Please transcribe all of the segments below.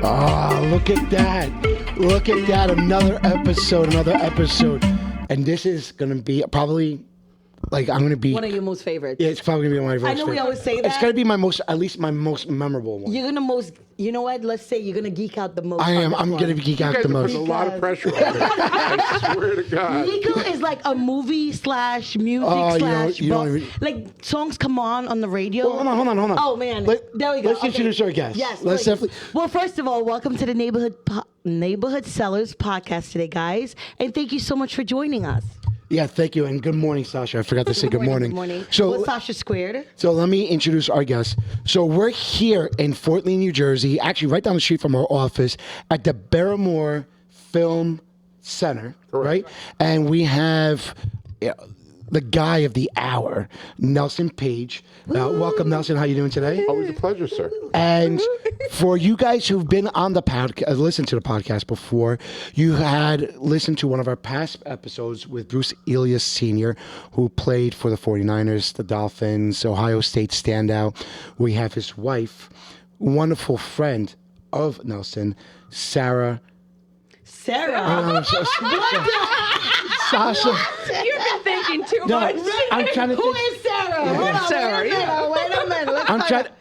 Oh, look at that. Look at that. Another episode. And this is going to be probably, like, I'm going to be... One of your most favorites. Yeah, it's probably going to be one of my I know favorites. we always say that. It's going to be at least my most memorable one. You're going to you know what? Let's say you're going to geek out the most. I am. I'm going to geek out the most. There's a lot of pressure on me. I swear to God. Nico is like a movie / music like songs come on the radio. Well, hold on. Oh man, there we go. Let's introduce our guest. Yes, let's please. definitely. Well, first of all, welcome to the Neighborhoodsellers podcast today, guys, and thank you so much for joining us. Yeah, thank you, and good morning, Sasha. I forgot to say good morning. Good morning. So, what's Sasha Squared? So let me introduce our guest. So we're here in Fort Lee, New Jersey, actually right down the street from our office at the Barrymore Film Center, right? And we have the guy of the hour, Nelson Page. Welcome, Nelson. How you doing today? Always a pleasure, sir. And for you guys who've been on the podcast, listened to the podcast before, you had listened to one of our past episodes with Bruce Elias Sr., who played for the 49ers, the Dolphins, Ohio State standout. We have his wife, wonderful friend of Nelson, Sarah. Sasha. You've been thinking too much. I'm trying to Who is Sarah? Wait a minute.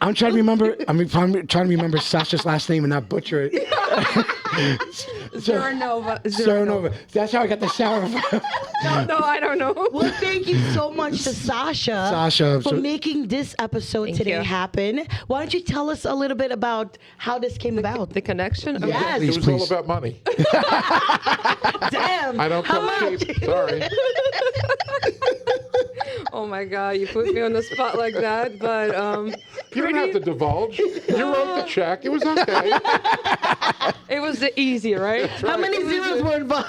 I'm trying to remember. I'm trying to remember Sasha's last name and not butcher it. Seranova. That's how I got the Sarah. No, I don't know. Well, thank you so much to Sasha for making this episode today happen. Why don't you tell us a little bit about how this came about? The connection? Okay. Yes. It was all about money. Damn. I don't come cheap. Sorry. Oh my God, you put me on the spot like that, but You don't have to divulge. You wrote the check. It was okay. it was the easy, right? How many zeros were involved?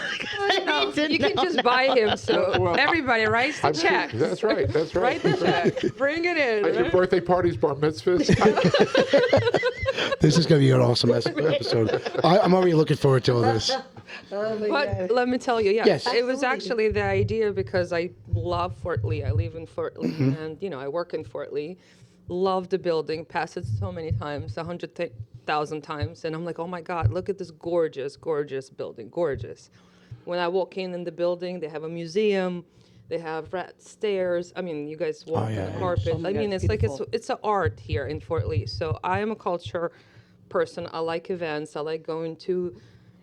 No, you can just buy him, so everybody writes the check. That's right. Write the check. Bring it in. At your birthday parties, bar mitzvahs. This is going to be an awesome episode. I'm already looking forward to all this. But let me tell you, Yes. it was actually the idea because I love Fort Lee. I live in Fort Lee, and I work in Fort Lee. Love the building, passed it so many times, 100,000 times, and I'm like, oh my God, look at this gorgeous, gorgeous building, gorgeous. When I walk in the building, they have a museum, they have rat stairs. I mean, you guys walk on the carpet. I mean, it's beautiful. Like it's an art here in Fort Lee. So I am a culture person. I like events. I like going to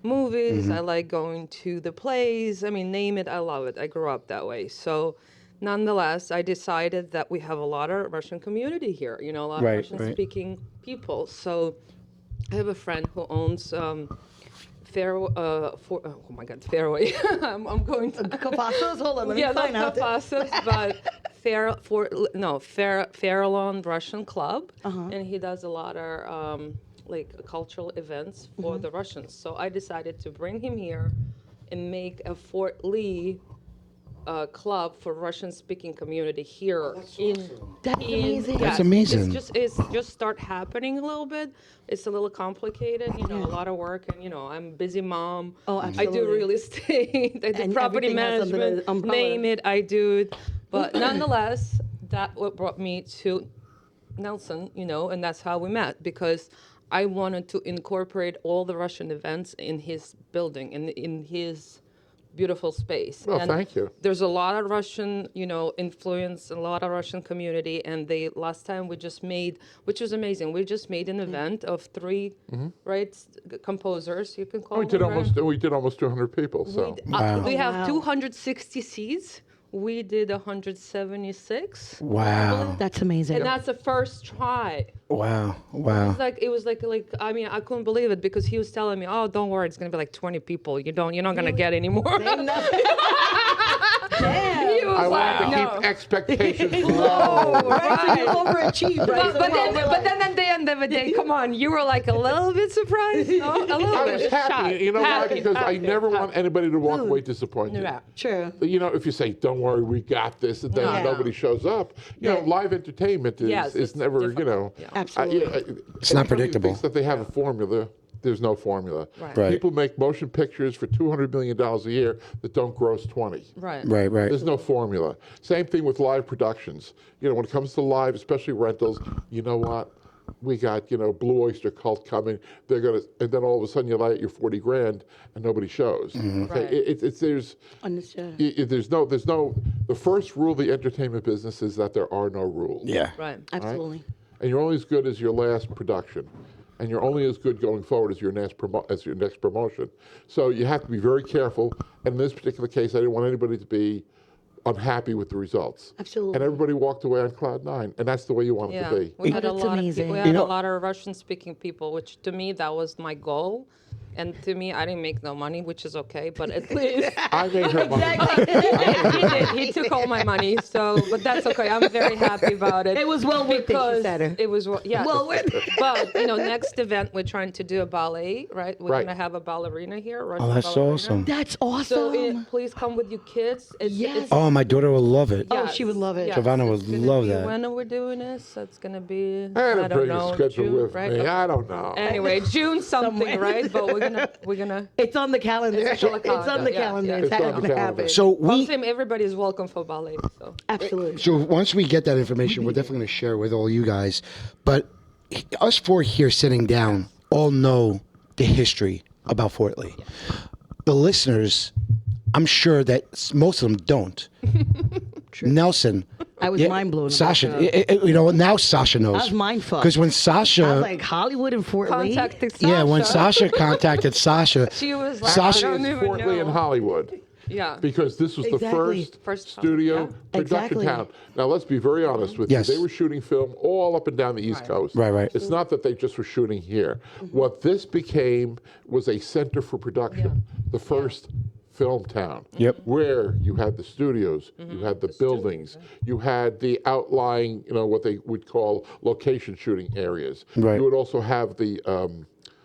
movies. I like going to the plays. I mean, name it, I love it. I grew up that way. So nonetheless, I decided that we have a lot of Russian community here, a lot of Russian-speaking people. So I have a friend who owns Fairway. I'm going to... Capasas? Hold on, let me find out. Capasas, but Farallon Russian Club. And he does a lot of... cultural events for the Russians. So I decided to bring him here and make a Fort Lee club for Russian-speaking community here. That's amazing. That's amazing. It's just start happening a little bit. It's a little complicated, a lot of work, and I'm a busy mom. Oh, absolutely. I do real estate, I do property management, name it, I do it. But nonetheless, that what brought me to Nelson, and that's how we met, because I wanted to incorporate all the Russian events in his building, in his beautiful space. Well, and thank you. There's a lot of Russian, influence, a lot of Russian community, and last time we just made, which was amazing, we just made an event of 3, composers, you can call We them. did almost 200 people. So We have 260 seats. We did 176. Wow. That's amazing. And that's the first try. Wow. It was like I mean, I couldn't believe it because he was telling me, "Oh, don't worry, it's gonna be like 20 people. You're not gonna get any more." Damn. I wanted to keep expectations low. So you overachieved, right? But then at the end of the day, come on, you were like a little bit surprised, no? A little I bit. was happy. Shocked. You know why? Happy, Because I happy, never want happy. anybody to walk away disappointed. Yeah. True. If you say, "Don't worry, we got this," and then nobody shows up, live entertainment is never, Absolutely. It's not predictable. Thinks that they have a formula. There's no formula. Right. People make motion pictures for $200 million a year that don't gross 20. Right. There's no formula. Same thing with live productions. When it comes to live, especially rentals, you know what? we got, Blue Oyster Cult coming. They're gonna, and then all of a sudden you lay out your 40 grand and nobody shows. Mm-hmm. Okay, Right. there's Understood. there's no. The first rule of the entertainment business is that there are no rules. Yeah. Right. Absolutely. And you're only as good as your last production, and you're only as good going forward as your next promotion. So you have to be very careful. And in this particular case, I didn't want anybody to be unhappy with the results. Absolutely. And everybody walked away on cloud nine, and that's the way you want it to be. We had a That's lot amazing. of we had a lot of Russian-speaking people, which to me that was my goal. And to me, I didn't make no money, which is okay. But at least I made her money. he did. He took all my money. So, but that's okay. I'm very happy about it. It was well worth it, she because said. it was yeah. Well worth it. But next event we're trying to do a ballet, right? We're Right. gonna have a ballerina here. Russian Oh, that's ballerina. awesome. That's So awesome. please come with your kids. Yes. Oh, my daughter will love it. Oh, she would love it. Giovanna would it's gonna love be- that. When are we doing this? It's gonna be I had I a don't brilliant know, schedule June, with right? me. I don't know. Anyway, June something, Somewhere. right? But we're gonna. It's on the calendar. It's on the calendar, yeah, calendar. yeah. It's It's on the gonna calendar. happen. So we. Everybody is welcome for ballet. So Absolutely. So once we get that information, we're definitely going to share with all you guys. But us four here sitting down all know the history about Fort Lee. The listeners, I'm sure that most of them don't. Nelson. I was mind blown. Sasha, now Sasha knows. I was mind fucked. Because when Sasha, I was like Hollywood and Fort Lee. contacted Sasha. yeah, when Sasha contacted Sasha, she was like, Sasha- I don't It's even Fort Lee and know. Hollywood. Yeah. Because this was the Exactly. first First studio yeah. production Exactly. town. Now, let's be very honest with Yes. you. They were shooting film all up and down the East Coast. Right. It's not that they just were shooting here. What this became was a center for production, the first film town. Yep. Where you had the studios, you had the buildings, you had the outlying, what they would call location shooting areas. Right. You would also have the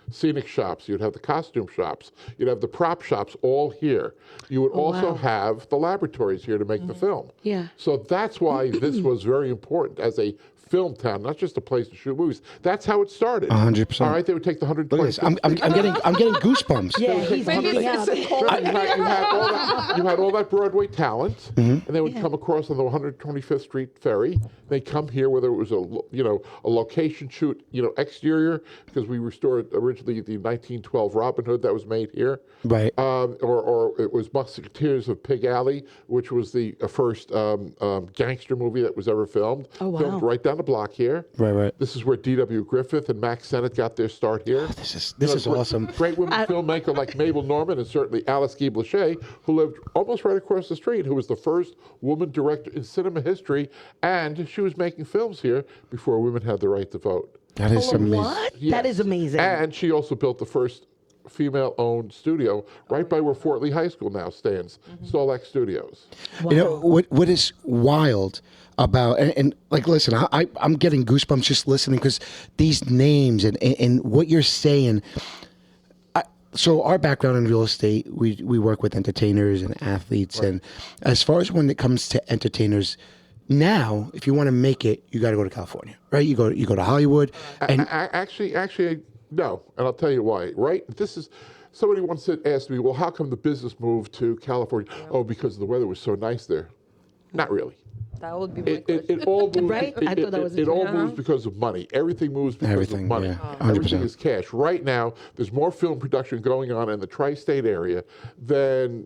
scenic shops, you'd have the costume shops, you'd have the prop shops all here. You would also have the laboratories here to make the film. Yeah. So that's why this was very important as a film town, not just a place to shoot movies. That's how it started. 100%. All right, they would take the look at 120. this. I'm getting goosebumps. Yeah, he's Maybe geeking it's out. a So you had all that Broadway talent, and they would come across on the 125th Street ferry. They'd come here, whether it was a location shoot, exterior, because we restored originally the 1912 Robin Hood that was made here, Right. or it was Musketeers of Pig Alley, which was the first gangster movie that was ever filmed. Oh, wow. Filmed right down the block here. Right. This is where D.W. Griffith and Max Sennett got their start here. This is awesome. Great women filmmaker like Mabel Normand and certainly Alice Guy Blaché, who lived almost right across the street, who was the first woman director in cinema history, and she was making films here before women had the right to vote. That is amazing. What? Yes. That is amazing. And she also built the first female-owned studio right by where Fort Lee High School now stands, Stolac Studios. Wow. You know what is wild about and like listen, I'm getting goosebumps just listening because these names and what you're saying. So our background in real estate, we work with entertainers and athletes, and as far as when it comes to entertainers, now if you want to make it, you got to go to California, right? You go to Hollywood, and Actually, no, and I'll tell you why. Right? Somebody once asked me, well, how come the business moved to California? Oh, because the weather was so nice there. Not really. That would be my It question. all moves. Right? I thought that was it all interesting. moves because of money. Everything moves because Everything, of money. yeah. 100%. Everything is cash. Right now, there's more film production going on in the tri-state area than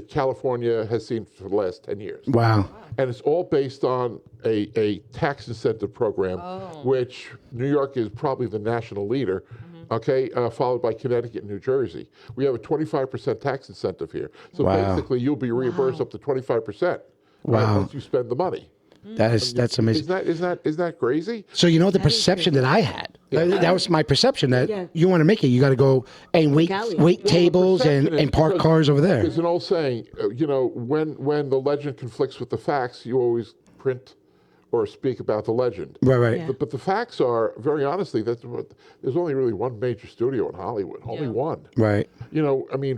California has seen for the last 10 years. wow. And it's all based on a tax incentive program, which New York is probably the national leader, okay, followed by Connecticut and New Jersey. We have a 25% tax incentive here. So Wow. basically, you'll be reimbursed up to 25%. Wow. Once you spend the money. That's amazing. Isn't that crazy? So you know the perception that I had. That was my perception that you want to make it, you got to go and Cali. wait tables Perception and is park because cars over there. There's an old saying, when the legend conflicts with the facts, you always print or speak about the legend. Right. Yeah. But the facts are, very honestly, there's only really one major studio in Hollywood, only one. Right.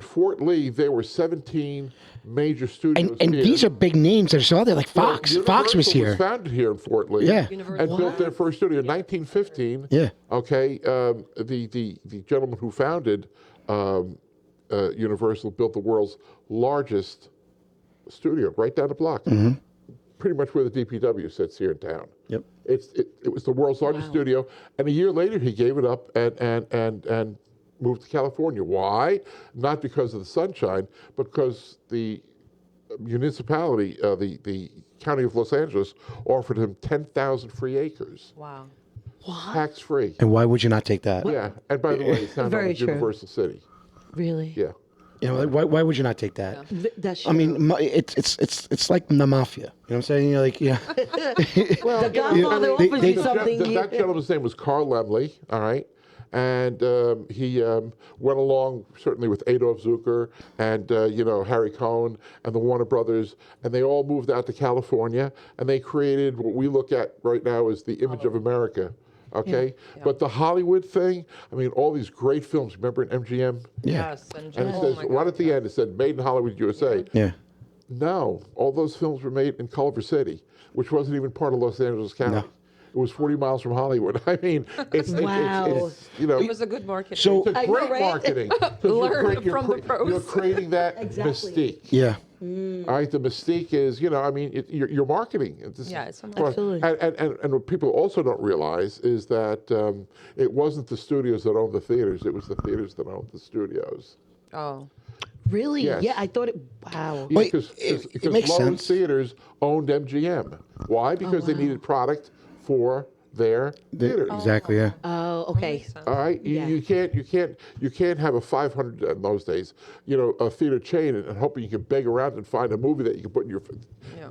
Fort Lee, there were 17 major studios And here. these are big names that are still out there, like Fox. Fox was Universal here. was founded here in Fort Lee. Yeah. And built their first studio in 1915. Yeah. Okay. The gentleman who founded Universal built the world's largest studio right down the block. Pretty much where the DPW sits here in town. Yep. It was the world's largest studio, and a year later he gave it up and moved to California. Why? Not because of the sunshine, but because the municipality, the county of Los Angeles, offered him 10,000 free acres. Wow. What? Tax free. And why would you not take that? Yeah, and by the way, it's not Very a true. Universal City. Really? Yeah. You know, like, why would you not take that? That's I mean, it's like the mafia. You know what I'm saying? You're like, yeah. Well, The Godfather offers you something. that gentleman's name was Carl Lemley, all right? And he went along certainly with Adolf Zucker and Harry Cohn and the Warner Brothers, and they all moved out to California, and they created what we look at right now as the image of America. Okay, but the Hollywood thing, I mean, all these great films. Remember in MGM? Yeah. Yes. And And it oh says my right God, at the end, it said "Made in Hollywood, USA." Yeah. No, all those films were made in Culver City, which wasn't even part of Los Angeles County. No. It was 40 miles from Hollywood. I mean, it's Wow. It was a good marketing. So- it's a I know, great right? marketing. 'Cause Learn from the pros. You're creating that Exactly. mystique. Yeah. All right, the mystique is, you're marketing. Yeah, it's a Absolutely. And what people also don't realize is that it wasn't the studios that owned the theaters; it was the theaters that owned the studios. Oh. Really? Yes. Yeah, I thought it. Wow. Yeah, Wait, because it makes Lawrence sense. Theaters owned MGM. Why? Because they needed product for their theaters. Exactly. Yeah. Oh, okay. All right, you can't have a 500 in those days, a theater chain and hoping you can beg around and find a movie that you can put in your.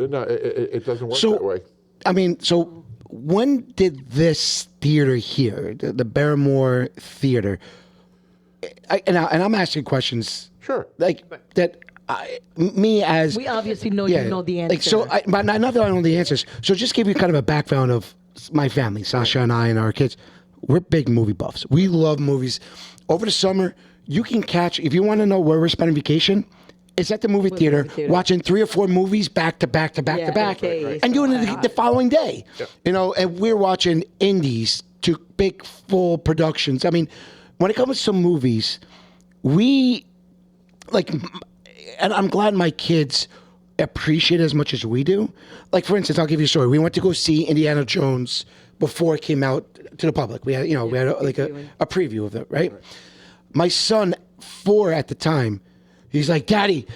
No, it doesn't work that way. I mean, so when did this theater here, the Barrymore Theater, and I'm asking questions Sure. like that. Me as We obviously know you know the answer. Like so, but not that I know the answers. So just give you kind of a background of my family, Sasha and I and our kids. We're big movie buffs. We love movies. Over the summer, you can catch, if you want to know where we're spending vacation, it's at the movie theater, watching 3 or 4 movies back to back to back to back, okay. and doing it the following day. And we're watching indies to big full productions. I mean, when it comes to movies, we like, and I'm glad my kids appreciate it as much as we do. Like, for instance, I'll give you a story. We went to go see Indiana Jones before it came out to the public. We had, we had a preview of it, right? My son, 4 at the time, he's like, Daddy,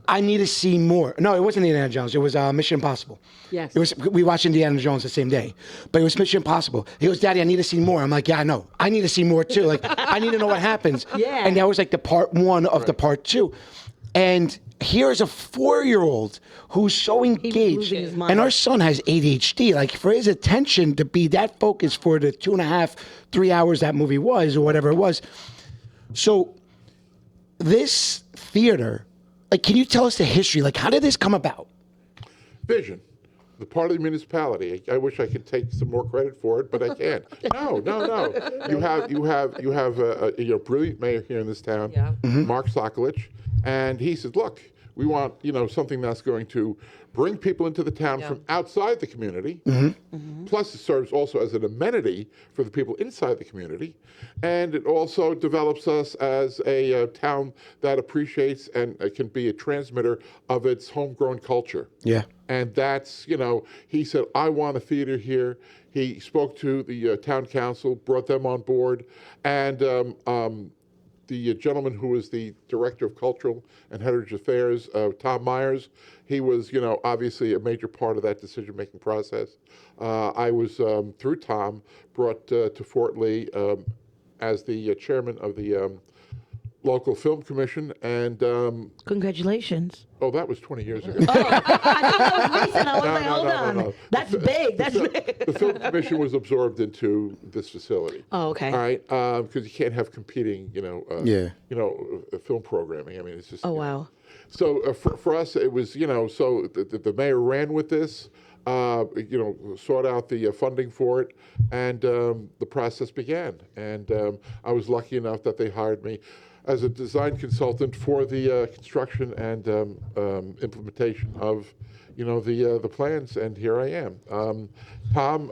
I need to see more. No, it wasn't Indiana Jones. It was Mission Impossible. Yes. It was. We watched Indiana Jones the same day, but it was Mission Impossible. He goes, Daddy, I need to see more. I'm like, yeah, I know. I need to see more too. Like, I need to know what happens. Yeah. And that was like the part 1 of the part 2. And here's a 4-year-old who's so engaged. losing his mind. And our son has ADHD. Like, for his attention to be that focused for the 2.5, 3 hours that movie was, or whatever it was. So this theater, like, can you tell us the history? Like, how did this come about? Vision. The part of the municipality. I wish I could take some more credit for it, but I can't. No. You have a brilliant mayor here in this town, Yeah. Mark Sokolich, and he said, look, we want something that's going to bring people into the town from outside the community. Plus, it serves also as an amenity for the people inside the community, and it also develops us as a town that appreciates and can be a transmitter of its homegrown culture. Yeah. And that's, he said, I want a theater here. He spoke to the town council, brought them on board, and the gentleman who was the director of cultural and heritage affairs, Tom Myers, he was, obviously a major part of that decision-making process. I was, through Tom, brought to Fort Lee as the chairman of the local film commission, and Congratulations. oh, that was 20 years ago. I thought that was recent. I was like, hold on. No. That's big. That's big. The film commission was absorbed into this facility. Oh, okay. All right, because you can't have competing, film programming. I mean, it's just. Oh, wow. So for us, it was, so the mayor ran with this, sought out the funding for it, and the process began. And I was lucky enough that they hired me as a design consultant for the construction and implementation of, the plans. And here I am. Tom,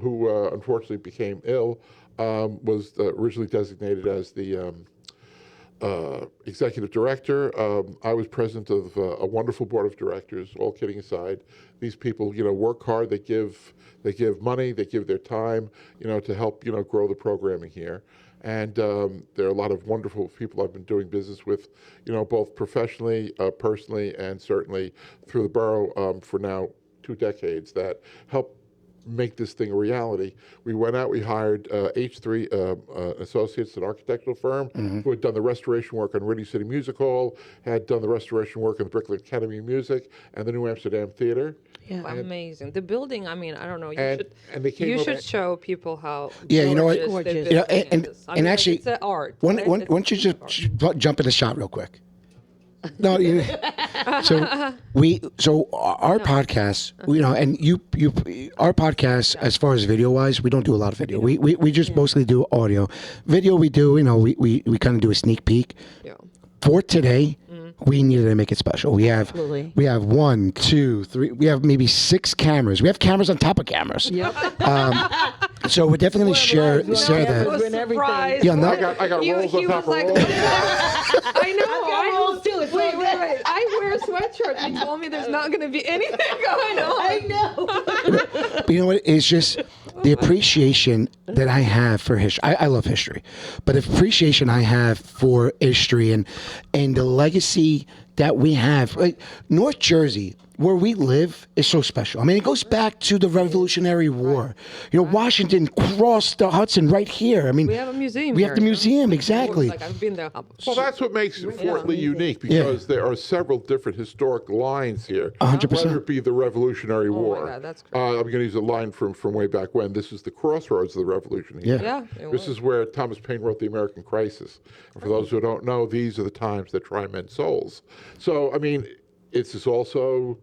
who unfortunately became ill, was originally designated as the executive director. I was president of a wonderful board of directors. All kidding aside, these people, work hard. They give money. They give their time, to help, grow the programming here. And there are a lot of wonderful people I've been doing business with, both professionally, personally, and certainly through the borough for now 2 decades that help make this thing a reality. We went out, we hired H3 Associates, an architectural firm, who had done the restoration work on Radio City Music Hall, had done the restoration work on the Brooklyn Academy of Music, and the New Amsterdam Theater. Yeah. Amazing. The building, I don't know. And they came should show people how Yeah, you know what? gorgeous You know, this thing is. and actually, it's art. Why right? don't you just jump in the shot real quick? No, so our podcast, and you, our podcast, as far as video wise, we don't do a lot of video. We just mostly do audio. Video we do, we kind of do a sneak peek. Yeah. For today, we needed to make it special. We have 1, 2, 3. We have maybe 6 cameras. We have cameras on top of cameras. Yep. So we're definitely going to share that. was surprised. Yeah, no, I got rolls on top of rolls. I know. rolls too. It's Wait. I wear a sweatshirt. You told me there's not going to be anything going on. I know. But you know what? It's just the appreciation that I have for history. I love history, but the appreciation I have for history and the legacy that we have. Like North Jersey, where we live, is so special. I mean, it goes back to the Revolutionary War. Washington crossed the Hudson right here. I mean, We have a museum We have the here, museum, exactly. Like, I've been there. Well, that's what makes Fort Lee unique, because there are several different historic lines here. 100%. Whether it be the Revolutionary War. God, that's great. I'm going to use a line from way back when. This is the crossroads of the Revolution here. Yeah. Yeah. This is where Thomas Paine wrote The American Crisis. And for those who don't know, these are the times that try men's souls. So, I mean, it's also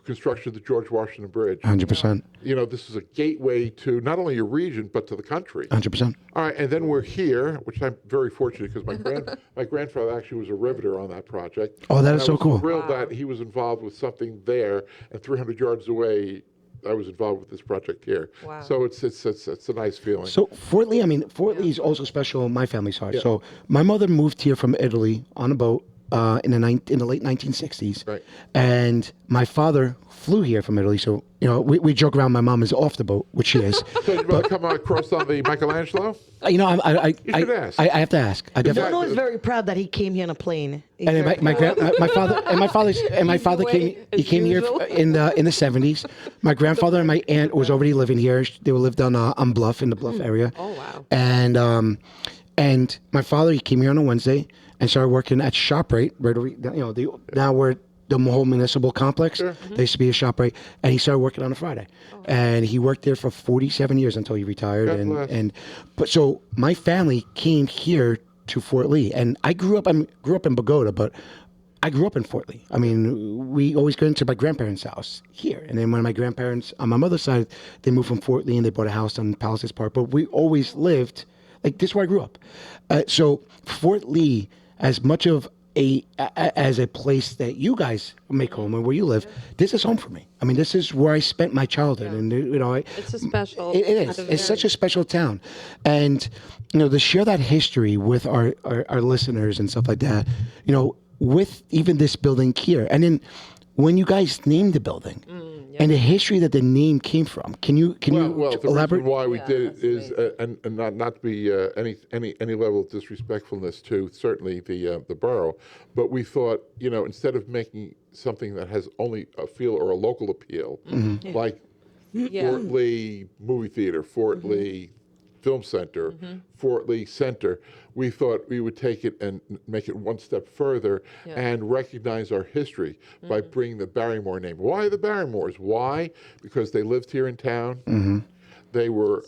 construction of the George Washington Bridge. 100%. This is a gateway to not only your region, but to the country. 100%. All right, and then we're here, which I'm very fortunate because my grandfather actually was a riveter on that project. Oh, that is And so I was cool. thrilled that he was involved with something there, and 300 yards away, I was involved with this project here. Wow. So it's a nice feeling. So Fort Lee, Fort Lee is also special in my family's heart. So my mother moved here from Italy on a boat in the late 1960s. Right. And my father flew here from Italy. So, we joke around my mom is off the boat, which she is. So you want to come across on the Michelangelo? I should ask. I have to ask. I definitely. Bono is very proud that he came here on a plane. He's And very my father came as here usual. in the 70s. My grandfather and my aunt was already living here. They lived on Bluff, in the Bluff area. Oh, wow. And my father, he came here on a Wednesday and started working at ShopRite, right over, now we're the whole municipal complex. Sure. There used to be a ShopRite, and he started working on a Friday. And he worked there for 47 years until he retired. God bless. So my family came here to Fort Lee, and I grew up in Bogota, but I grew up in Fort Lee. I mean, we always go into my grandparents' house here. And then when my grandparents, on my mother's side, they moved from Fort Lee and they bought a house on Palisades Park. But we always lived, this is where I grew up. So Fort Lee, as much of as a place that you guys make home and where you live, this is home for me. I mean, this is where I spent my childhood. And, It's a special. it is. It's such a special town. And, to share that history with our listeners and stuff like that, with even this building here. And then when you guys named the building and the history that the name came from, can you the elaborate? reason why we did it is, amazing. and not to be any level of disrespectfulness to certainly the borough, but we thought, instead of making something that has only a feel or a local appeal, like Fort Lee Movie Theater, Fort Lee Film Center, Fort Lee Center, we thought we would take it and make it one step further and recognize our history by bringing the Barrymore name. Why the Barrymores? Why? Because they lived here in town. They were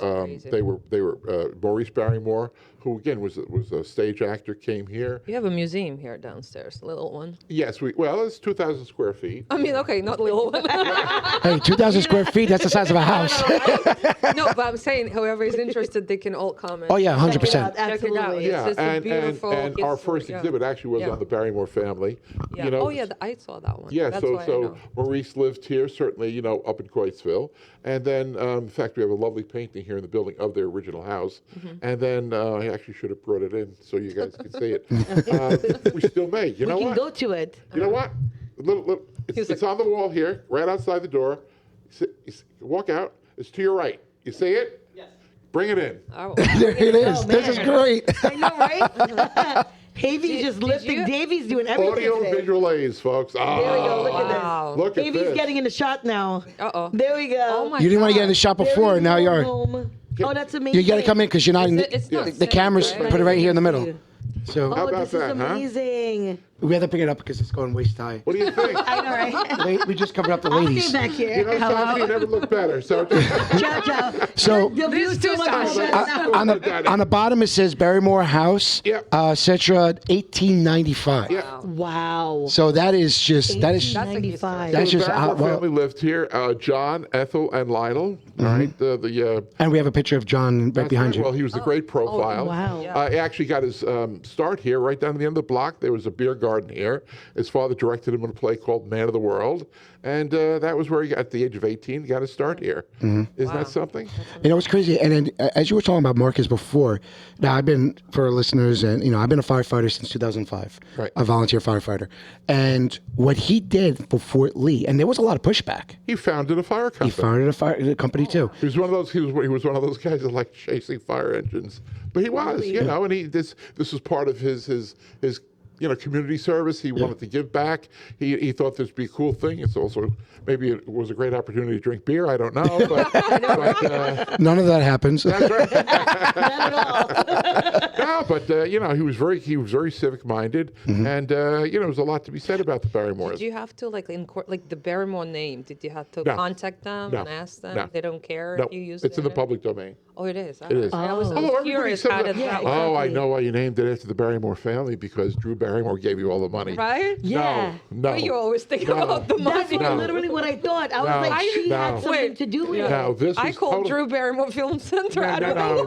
Maurice Barrymore, who again was a stage actor, came here. You have a museum here downstairs, a little one. Yes, it's 2,000 square feet. I mean, okay, not little one. Hey, 2,000 square feet, that's the size of a house. No, but I'm saying, whoever is interested, they can all come. Oh, yeah, 100%. Check it out. Absolutely. It's just a and beautiful our history, first exhibit actually was on the Barrymore family. Yeah. I saw that one. Yeah, That's why I so know. Maurice lived here, certainly, up in Coatesville. And then, in fact, we have a lovely painting here in the building of their original house. And then I actually should have brought it in so you guys could see it. We still may. You know We can what? go to it. You know what? It's on the wall here, right outside the door. Walk out. It's to your right. You see it? Yes. Bring it in. Oh. There it is. Oh, This is man. great. I know, right? Davey's just lifting. Davey's doing everything Audio today. visual aids, folks. There we go. Look at this. Wow. Look at Davey's this. getting in the shot now. Uh-oh. There we go. Oh my You didn't want to get in the God. shop There before, we and now go, you are. home. Oh, that's amazing. You got to come in because you're not in. It's not The safe, cameras right? put it right here in the middle. So How Oh, about this is that, huh? amazing. we have to pick it up because it's going waist high. What do you think? I know, right? We just covered up the I'll ladies. stay back here. You know, Sasha, you never look better. So Ciao, ciao. So The view's too much Sasha. better. on the bottom it says Barrymore House, Yeah. Citra, 1895. yeah. Wow. So that is just that is 95. That's The just Barrymore well, family lived here. John, Ethel, and Lionel. All right. and we have a picture of John right That's behind right. you. Well, he was a great profile. wow. Yeah. He actually got his start here, right down at the end of the block. There was a beer garden here. His father directed him in a play called Man of the World, and that was where he got, at the age of 18, got his start here. Isn't that something? You know, it's crazy. And then, as you were talking about Marcus before, now I've been, for our listeners, and, I've been a firefighter since 2005, Right. a volunteer firefighter. And what he did for Fort Lee, and there was a lot of pushback. He founded a fire company. He founded a fire company too. He was one of those. He was one of those guys that liked chasing fire engines. But he was, and this was part of his community service. He wanted to give back. He thought this would be a cool thing. It's also maybe it was a great opportunity to drink beer. I don't know, but None of that happens. that's right. Not at all. No, but he was very civic minded, and there was a lot to be said about the Barrymores. Did you have to like the Barrymore name? Did you have to No. contact them No. and ask them? No. They don't care No, if you use it's in the name? public domain. Oh, it is. It is. I was Everybody curious said how that. did that work. Oh, I know why you named it after the Barrymore family, because Drew Barrymore gave you all the money. Right? Yeah. No. But you always think No. about the That's money. No. literally what I thought. I was No. like, she No. had something Wait. to do with it. No, this I was called total- Drew Barrymore Film Center. I don't know.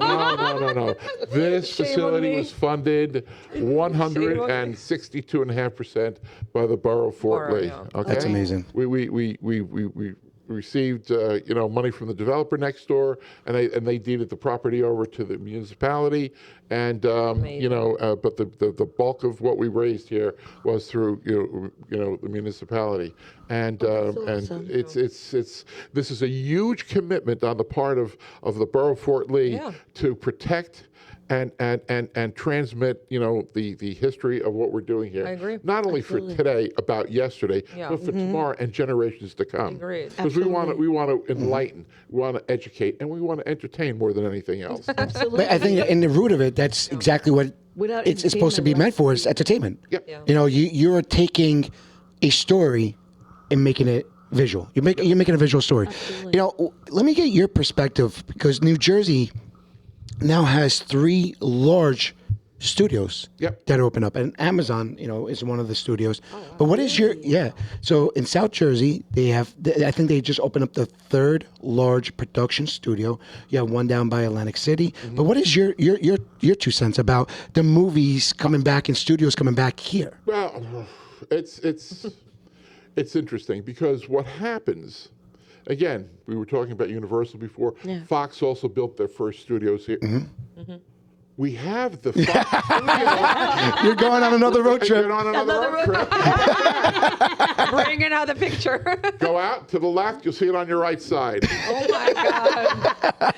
No. This Shame on facility me. was funded 162.5% by the Borough of Fort Borough, Lee. yeah. Okay, That's amazing. We received money from the developer next door, and they deeded the property over to the municipality, and but the bulk of what we raised here was through the municipality, and awesome. it's this is a huge commitment on the part of the Borough of Fort Lee Yeah. to protect and transmit, the history of what we're doing here. I agree. Not only for today, about yesterday, Yeah. but for tomorrow and generations to come. Agreed. Because we want to enlighten, we want to educate, and we want to entertain more than anything else. Absolutely. But I think in the root of it, that's exactly what Without it's supposed to be entertainment, meant for, is entertainment. Yep. Yeah. You're taking a story and making it visual. You're making a visual story. Absolutely. Let me get your perspective, because New Jersey now has 3 large studios Yep. that are open up, and Amazon, is one of the studios. But what is your So in South Jersey, I think they just opened up the 3rd large production studio. You have one down by Atlantic City. But what is your 2 cents about the movies coming back and studios coming back here? Well, it's interesting, because what happens, again, we were talking about Universal before. Yeah. Fox also built their first studios here. We have the Fox studio. You're going on another road Get trip. on another road trip. Bring another picture. Go out to the left, you'll see it on your right side. Oh my God.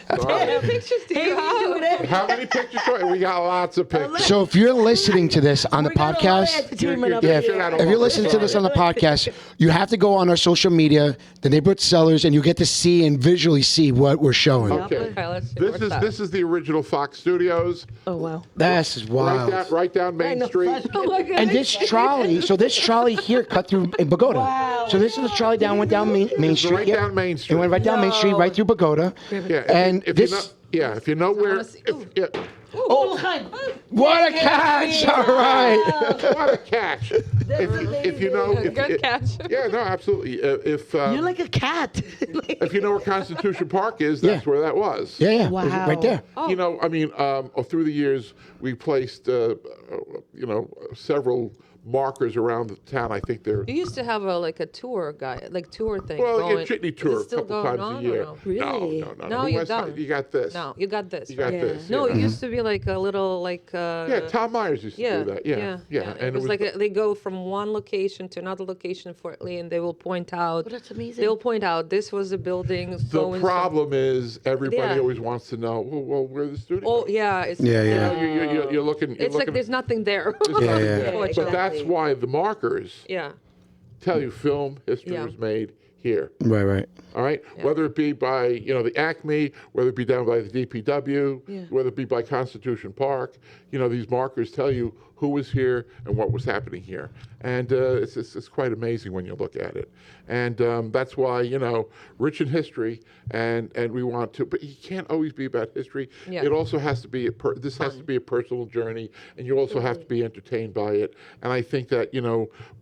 How many pictures do you have? How many pictures? We got lots of pictures. So if you're listening to this on the We got a lot of podcast, entertainment up yeah, here. if you're listening to this on the podcast, you have to go on our social media, the Neighborhood Sellers, and you get to see and visually see what we're showing. Okay. Okay, let's see. What's that? This is the original Fox Studios. Oh, wow. That's wild. Right down Main Street. And this trolley, this trolley here cut through in Pagoda. Wow. So this is the trolley went down Main Street. Right down Main Street. It went right down Main Street, right through Pagoda. Yeah, And if you know where. wanna see- Oh, hi. What a catch! All right. What a catch! If you know, Good catch. Yeah, no, absolutely. If You're like a cat. if you know where Constitution Park is, that's Yeah. where that was. Yeah. Wow. Right there. Through the years, we placed, several markers around the town. I think they're. You used to have a tour guide, tour thing. Well, going. a jitney Is tour it a still couple going times on a or year. no? Really? No. No, The you West Side, don't. you got this. No, you got this. You got right? this. No, yeah. it used to be like a little like. Tom Myers used to do that. Yeah. And it was like they go from one location to another location in Fort Lee, and they will point out. Oh, that's amazing. They'll point out this was a building. The problem is everybody always wants to know. Well, where are the studios? Oh yeah, it's You're looking. It's like there's nothing there. But that's why the markers. Yeah. Tell you film history was made here. Right. All right. Yeah. Whether it be by the Acme, whether it be down by the DPW, whether it be by Constitution Park, these markers tell you who was here and what was happening here, and it's quite amazing when you look at it, and that's why rich in history, and we want to, but you can't always be about history. Yeah. It also has to be this has to be a personal journey, and you also have to be entertained by it, and I think that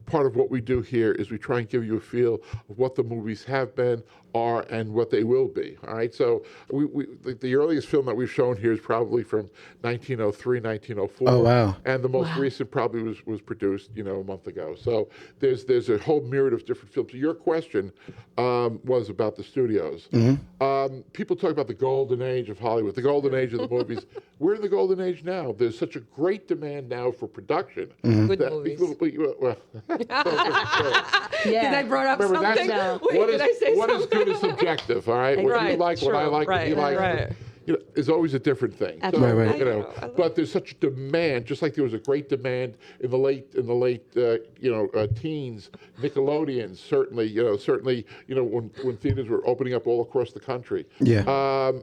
part of what we do here is we try and give you a feel of what the movies have been, are, and what they will be. All right. So the earliest film that we've shown here is probably from 1903, 1904. Oh wow! And the most recent probably was produced a month ago. So there's a whole myriad of different films. So your question was about the studios. Mm-hmm. People talk about the golden age of Hollywood, the golden age of the movies. We're in the golden age now. There's such a great demand now for production. Mm-hmm. Good movies. Did I brought up remember, something? What is good is subjective, all right? What you like, what I like, what you like. Is always a different thing. So, but there's such demand, just like there was a great demand in the late teens. Nickelodeon certainly, when theaters were opening up all across the country. Yeah.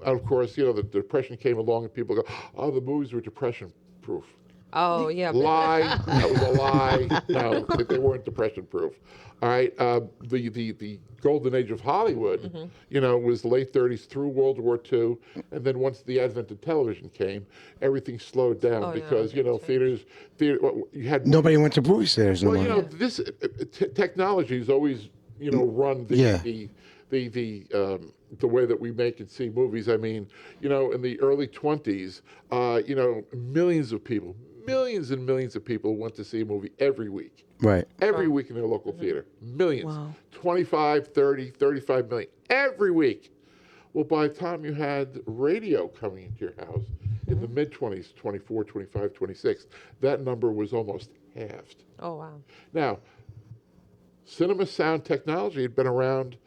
Of course, the Depression came along, and people go, "Oh, the movies were depression-proof." Oh yeah. Lie. That was a lie. No, they weren't depression-proof. All right. The golden age of Hollywood, was the late 30s through World War II, and then once the advent of television came, everything slowed down because theater. You had nobody went to movie theaters anymore. Well, this technology has always run the way that we make and see movies. I mean, in the early 20s, millions and millions of people went to see a movie every week. Right. Every week in their local theater. Millions. Wow. 25, 30, 35 million. Every week. Well, by the time you had radio coming into your house in the mid-20s, 24, 25, 26, that number was almost halved. Oh, wow. Now, cinema sound technology had been around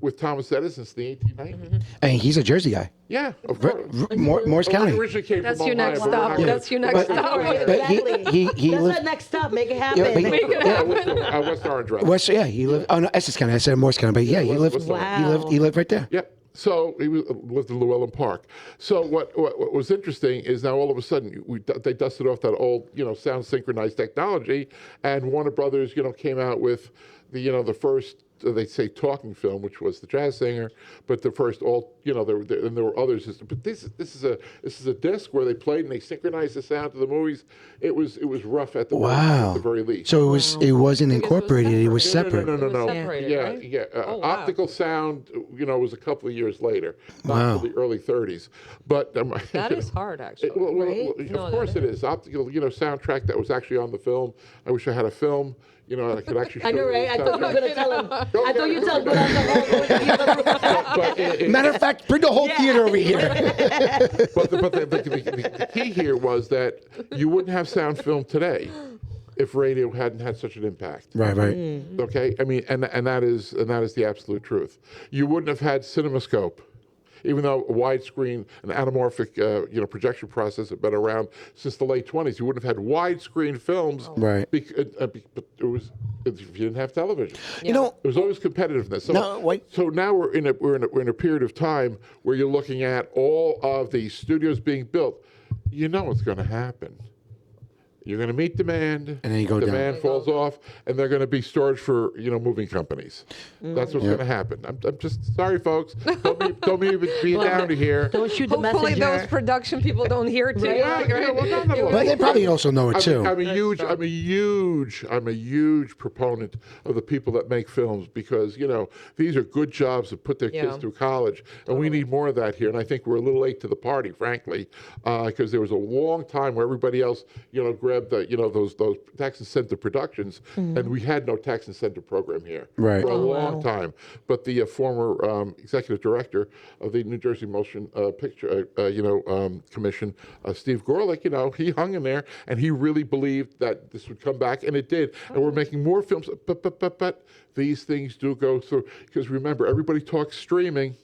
with Thomas Edison since the 1890s. And he's a Jersey guy. Yeah, of course. Morris County. Originally came That's from your Ohio, next stop. That's your next stop. Exactly. He That's lived. that next stop. Make it happen. West Orange, rather. He lived. Oh no, Essex County. I said Morris County, but he lived. Wow. He lived right there. Yep. So he lived in Llewellyn Park. So what was interesting is now all of a sudden they dusted off that old sound synchronized technology, and Warner Brothers came out with the first. They say talking film, which was The Jazz Singer, but the first there were others. But this is a disc where they played and they synchronized the sound to the movies. It was rough at the very least. So it wasn't incorporated. It was separate. No. Separated, Yeah. Optical sound, was a couple of years later, Wow. not until the early 30s. But That is hard, actually. Of course it is. Optical, soundtrack that was actually on the film. I wish I had a film. I could actually show I know, right? I thought you were going to tell him. I thought you were telling him. Matter of fact, bring the whole theater over here. But the key here was that you wouldn't have sound film today if radio hadn't had such an impact. Right. Okay? I mean, and that is the absolute truth. You wouldn't have had CinemaScope. Even though a widescreen, an anamorphic, projection process had been around since the late 20s, you wouldn't have had widescreen films. Right. But it was if you didn't have television. Yeah. There was always competitiveness. So now we're in a period of time where you're looking at all of the studios being built. You know what's going to happen. You're going to meet demand, and then you go demand down. falls off, and they're going to be storage for moving companies. That's what's going to happen. I'm just sorry, folks. Don't be down to here. Don't shoot the Hopefully messenger. those production people don't hear it too. But they probably also know it too. I'm a huge proponent of the people that make films because these are good jobs that put their kids through college, and we need more of that here. And I think we're a little late to the party, frankly, because there was a long time where everybody else grabbed web, those tax incentive productions, and we had no tax incentive program here Right. for a long time. But the former executive director of the New Jersey Motion Picture Commission, Steve Gorelick, he hung in there, and he really believed that this would come back, and it did. And we're making more films, but these things do go through, because remember, everybody talks streaming.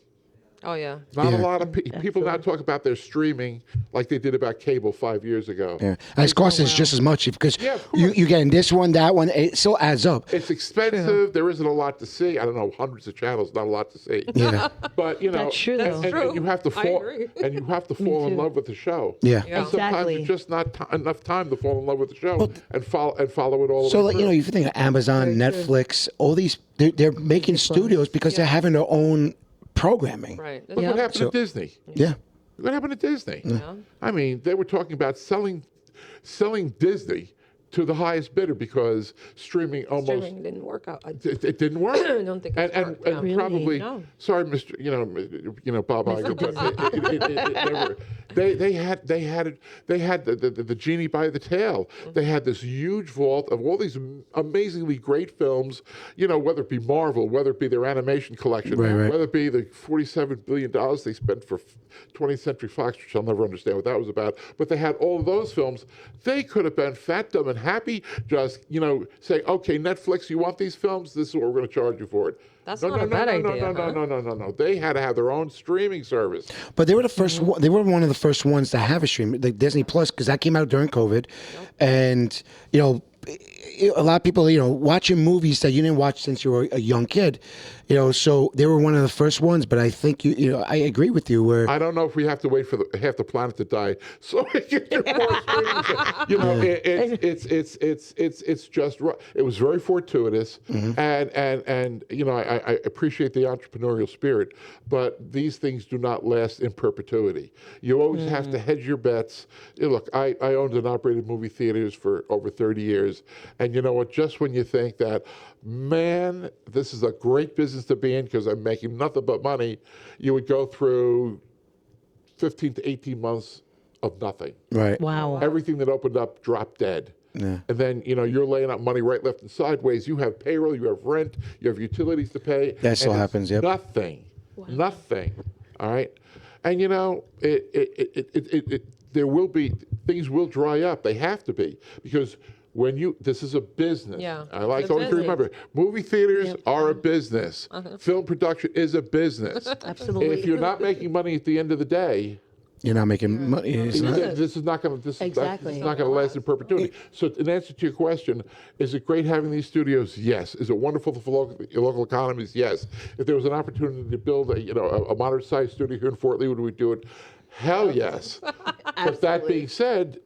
Oh yeah. Not a lot of people now talk about their streaming like they did about cable 5 years ago. Yeah, and it costs us just as much because you getting this one, that one. It still adds up. It's expensive. There isn't a lot to see. I don't know, hundreds of channels, not a lot to see. Yeah, but That's true, though. and you have to fall, agree. and you have to fall in love with the show. yeah. And sometimes Exactly. it's just not enough time to fall in love with the show and follow it all. So the way like, through. if you think of Amazon, Netflix, all these, they're making studios because they're having their own programming. Right. Look what happened to Disney. Yeah. What happened to Disney? Yeah. I mean, they were talking about selling Disney to the highest bidder because streaming Streaming didn't work out. it didn't work. I don't think it's and worked, no. and probably No. sorry, Mr. Bob Iger, but it never. They had the genie by the tail. They had this huge vault of all these amazingly great films. Whether it be Marvel, whether it be their animation collection, Right. whether it be the $47 billion they spent for 20th Century Fox, which I'll never understand what that was about. But they had all of those films. They could have been fat, dumb, and happy, just say, okay, Netflix, you want these films? This is what we're going to charge you for it. That's not a bad idea. No. They had to have their own streaming service. But they were the first. They were one of the first ones to have a stream, like Disney Plus, because that came out during COVID, and a lot of people, watching movies that you didn't watch since you were a young kid, so they were one of the first ones. But I think I agree with you. Where I don't know if we have to wait for half the planet to die so we can get more streaming. It's just it was very fortuitous, and I appreciate the entrepreneurial spirit, but these things do not last in perpetuity. You always have to hedge your bets. Look, I owned and operated movie theaters for over 30 years, and you know what? Just when you think that, man, this is a great business to be in because I'm making nothing but money, you would go through 15 to 18 months of nothing. right, Wow. Everything that opened up dropped dead. Yeah. And then, you're laying out money right, left, and sideways. You have payroll, you have rent, you have utilities to pay. That still and it's happens, yep. Nothing. Nothing. All right? And, there will be, things will dry up. They have to be. Because this is a business. Yeah, I like it's a always to business. remember, movie theaters are a business. Film production is a business. Absolutely. If you're not making money at the end of the day, you're not making money. It's not, this is not going to Exactly. last in perpetuity. So, in answer to your question, is it great having these studios? Yes. Is it wonderful for local economies? Yes. If there was an opportunity to build a moderate-sized studio here in Fort Lee, would we do it? Hell yes. But that being said,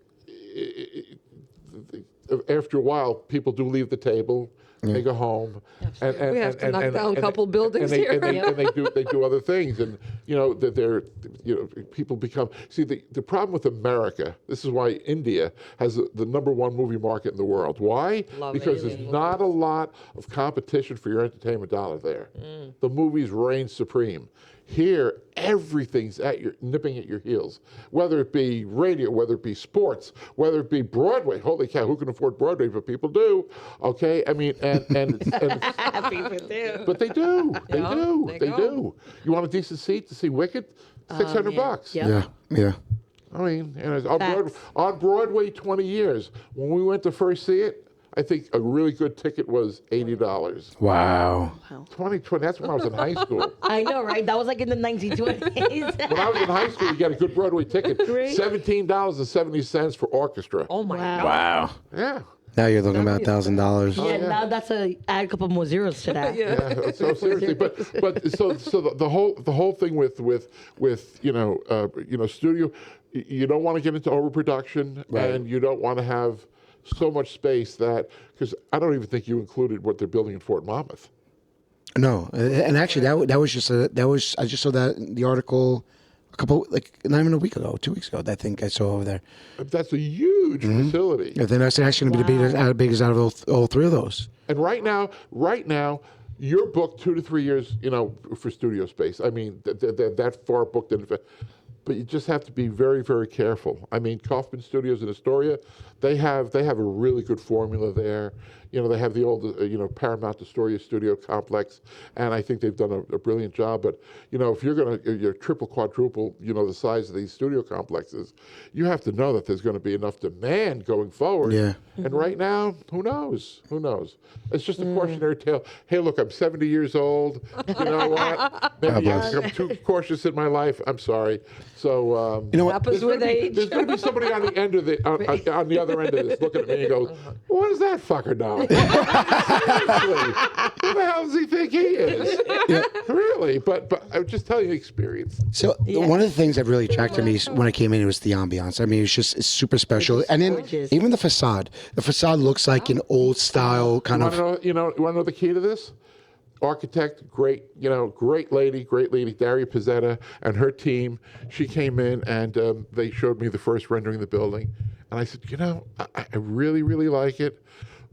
after a while, people do leave the table. They go home, and We have to knock down a couple buildings and here. and they do other things, and people become. See, the problem with America. This is why India has the #1 movie market in the world. Why? Love Because Indian there's not a lot of competition for your entertainment dollar there. The movies reign supreme. Here, everything's nipping at your heels, whether it be radio, whether it be sports, whether it be Broadway. Holy cow, who can afford Broadway? But people do. Okay, I mean, and People do. but they do. They Yeah, do. they They go. do. You want a decent seat to see Wicked? $600. Yeah. yeah. I mean, on Broadway, 20 years. When we went to first see it, I think a really good ticket was $80. Wow. 2020. That's when I was in high school. I know, right? That was like in the 1920s. When I was in high school, you got a good Broadway ticket. $17.70 for orchestra. Oh my God. Wow. Yeah. Now you're looking about $1,000. Yeah, now that's add a couple more zeros to that. Yeah, so seriously, but so the whole thing with studio, you don't want to get into overproduction, Right. and you don't want to have so much space because I don't even think you included what they're building in Fort Monmouth. No, and actually that was just I just saw that the article not even a week ago, 2 weeks ago. I think I saw over there. That's a huge facility. I think that's actually going to be the biggest out of all three of those. And right now, you're booked 2 to 3 years, for studio space. I mean, that far booked in. but you just have to be very, very careful. I mean, Kaufman Studios in Astoria, they have a really good formula there. You know, they have the old, Paramount Astoria studio complex, and I think they've done a brilliant job. But, if you're triple, quadruple, the size of these studio complexes, you have to know that there's going to be enough demand going forward. Yeah. And right now, who knows? Who knows? It's just a cautionary tale. Hey, look, I'm 70 years old. You know what? Maybe I'm too cautious in my life. I'm sorry. So, what? Happens with age. There's going to be somebody on the end of on the other end of this looking at me and goes, "What does that fucker know? Seriously, who the hell does he think he is?" Yeah. Really, but I'm just telling you experience. So one of the things that really attracted me when I came in was the ambiance. I mean, it's super special, and then even the facade. The facade looks like an old style kind of. You want to know the key to this? Architect, great lady, Daria Pizzetta and her team. She came in and they showed me the first rendering of the building, and I said, I really, really like it,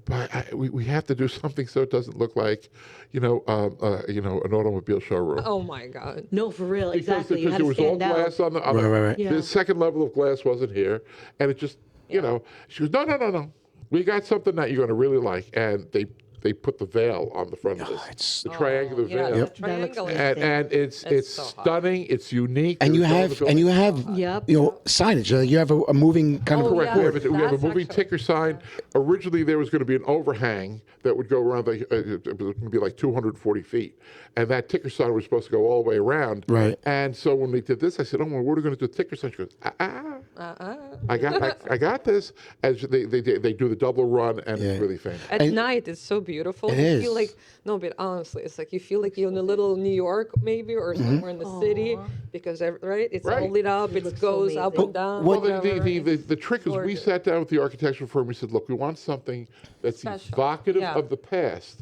but we have to do something so it doesn't look like, an automobile showroom. Oh my God! No, for real, exactly. Because there was all glass on the Right. The second level of glass wasn't here, and it just, she goes, no, we got something that you're going to really like, and they put the veil on the front of this, the triangular veil. Yep. Triangle. And it's so hot. stunning. It's unique. And you have signage. You have a moving kind of. Correct. Yeah. We have a That's moving actually- ticker sign. Originally, there was going to be an overhang that would go around. It was going to be like 240 feet, and that ticker sign was supposed to go all the way around. Right. And so when we did this, I said, "Oh, well, what are we going to do a ticker sign?" She goes, I got this." As they do the double run, and it's really famous. At night, it's so beautiful. It you is. feel like, no, but honestly, it's like you feel like you're in a little New York, maybe, or somewhere in the city, because it's all lit up. It goes so up amazing. and down. Well, whatever. the trick is we gorgeous. sat down with the architectural firm. We said, "Look, we want something that's Special. evocative Yeah. of the past,